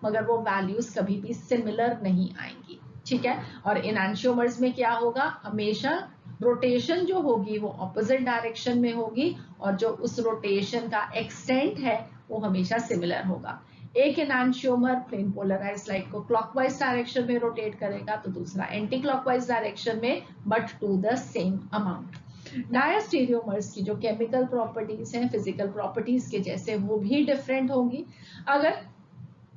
मगर वो वैल्यूज कभी भी सिमिलर नहीं आएंगी, ठीक है। और इनैंशियोमर्स में क्या होगा, हमेशा रोटेशन जो होगी वो ऑपोजिट डायरेक्शन में होगी और जो उस रोटेशन का एक्सटेंट है वो हमेशा सिमिलर होगा। एक इनैंशियोमर प्लेन पोलराइज्ड लाइट को क्लॉकवाइज डायरेक्शन में रोटेट करेगा तो दूसरा एंटी क्लॉकवाइज डायरेक्शन में, but to the same amount. Diastereomers की जो केमिकल प्रॉपर्टीज हैं फिजिकल प्रॉपर्टीज के जैसे वो भी डिफरेंट होंगी। अगर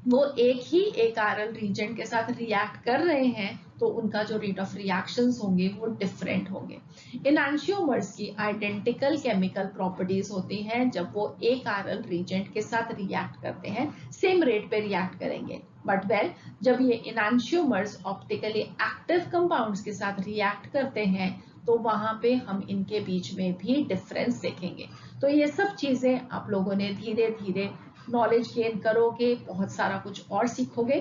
वो एक ही एक आरएल रीजेंट के साथ रिएक्ट कर रहे हैं तो उनका जो रेट ऑफ रिएक्शंस होंगे वो डिफरेंट होंगे। इनैंशियोमर्स की आइडेंटिकल केमिकल प्रॉपर्टीज होती हैं, जब वो एक आरएल रीजेंट के साथ रिएक्ट करते हैं सेम रेट पे रिएक्ट करेंगे, बट जब ये इनैंशियोमर्स ऑप्टिकली एक्टिव कंपाउंड्स के साथ रिएक्ट करते हैं तो वहां पे हम इनके बीच में भी डिफरेंस देखेंगे। तो ये सब चीजें आप लोगों ने धीरे धीरे नॉलेज गेन करोगे, बहुत सारा कुछ और सीखोगे।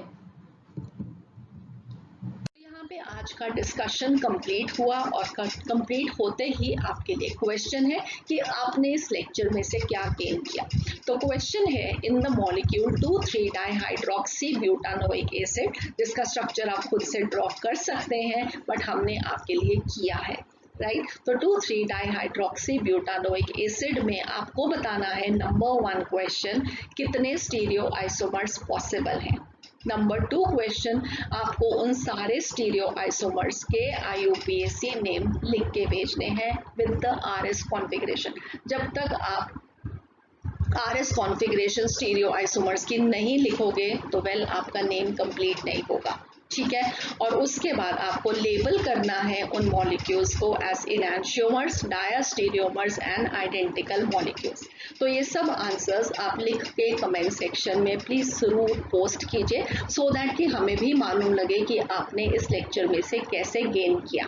यहाँ पे आज का डिस्कशन कंप्लीट हुआ और कंप्लीट होते ही आपके लिए क्वेश्चन है कि आपने इस लेक्चर में से क्या गेन किया। तो क्वेश्चन है, in the molecule two three dihydroxy butanoic acid, जिसका स्ट्रक्चर आप खुद से ड्रॉ कर सकते हैं बट हमने आपके लिए किया है, राइट। तो 2,3-डाइहाइड्रोक्सी ब्यूटानोइक एसिड में आपको बताना है नंबर 1 क्वेश्चन, कितने स्टीरियो आइसोमर्स पॉसिबल हैं। नंबर 2 क्वेश्चन, आपको उन सारे स्टीरियो आइसोमर्स के IUPAC नेम लिख के भेजने हैं विद द RS कॉन्फ़िगरेशन। जब तक आप RS कॉन्फ़िगरेशन स्टीरियो आइसोमर्स की नहीं लिखोगे तो आपका नेम कंप्लीट नहीं होगा, ठीक है। और उसके बाद आपको लेबल करना है उन मॉलिक्यूल्स को एज इनैंशियोमर्स, डायास्टीरियोमर्स एंड आइडेंटिकल मॉलिक्यूल्स। तो ये सब आंसर्स आप लिख के कमेंट सेक्शन में प्लीज जरूर पोस्ट कीजिए, सो दैट कि हमें भी मालूम लगे कि आपने इस लेक्चर में से कैसे गेन किया।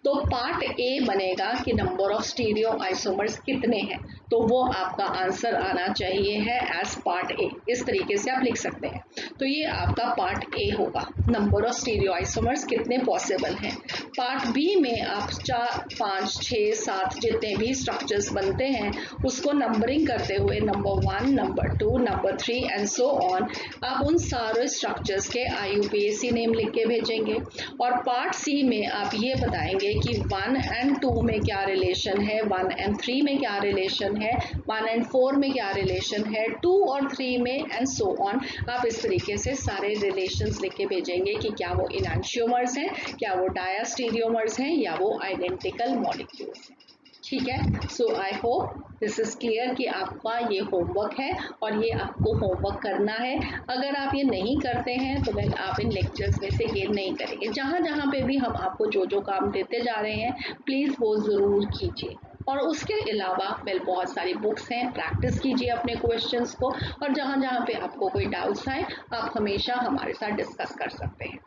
तो पार्ट ए बनेगा कि नंबर ऑफ स्टीरियो आइसोमर्स कितने हैं, तो वो आपका आंसर आना चाहिए है एज पार्ट ए। इस तरीके से आप लिख सकते हैं। तो ये आपका पार्ट ए होगा, नंबर ऑफ स्टीरियो आइसोमर्स कितने पॉसिबल हैं। पार्ट बी में आप 4, 5, 6, 7 जितने भी स्ट्रक्चर्स बनते हैं उसको नंबरिंग करते हुए number 1, number 2, number 3 and so on, आप उन सारे स्ट्रक्चर्स के IUPAC नेम लिख के भेजेंगे। और पार्ट सी में आप ये बताएंगे कि 1 एंड 2 में क्या रिलेशन है, 1 एंड 3 में क्या रिलेशन है, 1 एंड 4 में क्या रिलेशन है, 2 और 3 में एंड सो ऑन। आप इस तरीके से सारे रिलेशंस लिख के भेजेंगे कि क्या वो इनैंशियोमर्स हैं, क्या वो डायास्टीरियोमर्स हैं या वो आइडेंटिकल मॉलिक्यूल्स हैं, ठीक है। So I hope this is clear कि आपका ये होमवर्क है और ये आपको होमवर्क करना है। अगर आप ये नहीं करते हैं तो आप इन लेक्चर्स में से गेन नहीं करेंगे। जहाँ जहाँ पे भी हम आपको जो जो काम देते जा रहे हैं प्लीज़ वो ज़रूर कीजिए। और उसके अलावा बहुत सारी बुक्स हैं, प्रैक्टिस कीजिए अपने क्वेश्चंस को, और जहाँ जहाँ पे आपको कोई डाउट्स आए आप हमेशा हमारे साथ डिस्कस कर सकते हैं।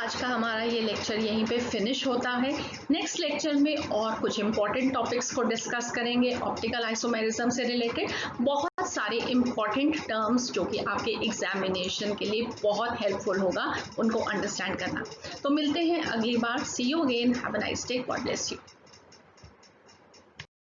आज का हमारा ये लेक्चर यहीं पे फिनिश होता है। नेक्स्ट लेक्चर में और कुछ इंपॉर्टेंट टॉपिक्स को डिस्कस करेंगे ऑप्टिकल आइसोमेरिज्म से रिलेटेड, बहुत सारे इंपॉर्टेंट टर्म्स जो कि आपके एग्जामिनेशन के लिए बहुत हेल्पफुल होगा उनको अंडरस्टैंड करना। तो मिलते हैं अगली बार। See you again, have a nice day, God bless you.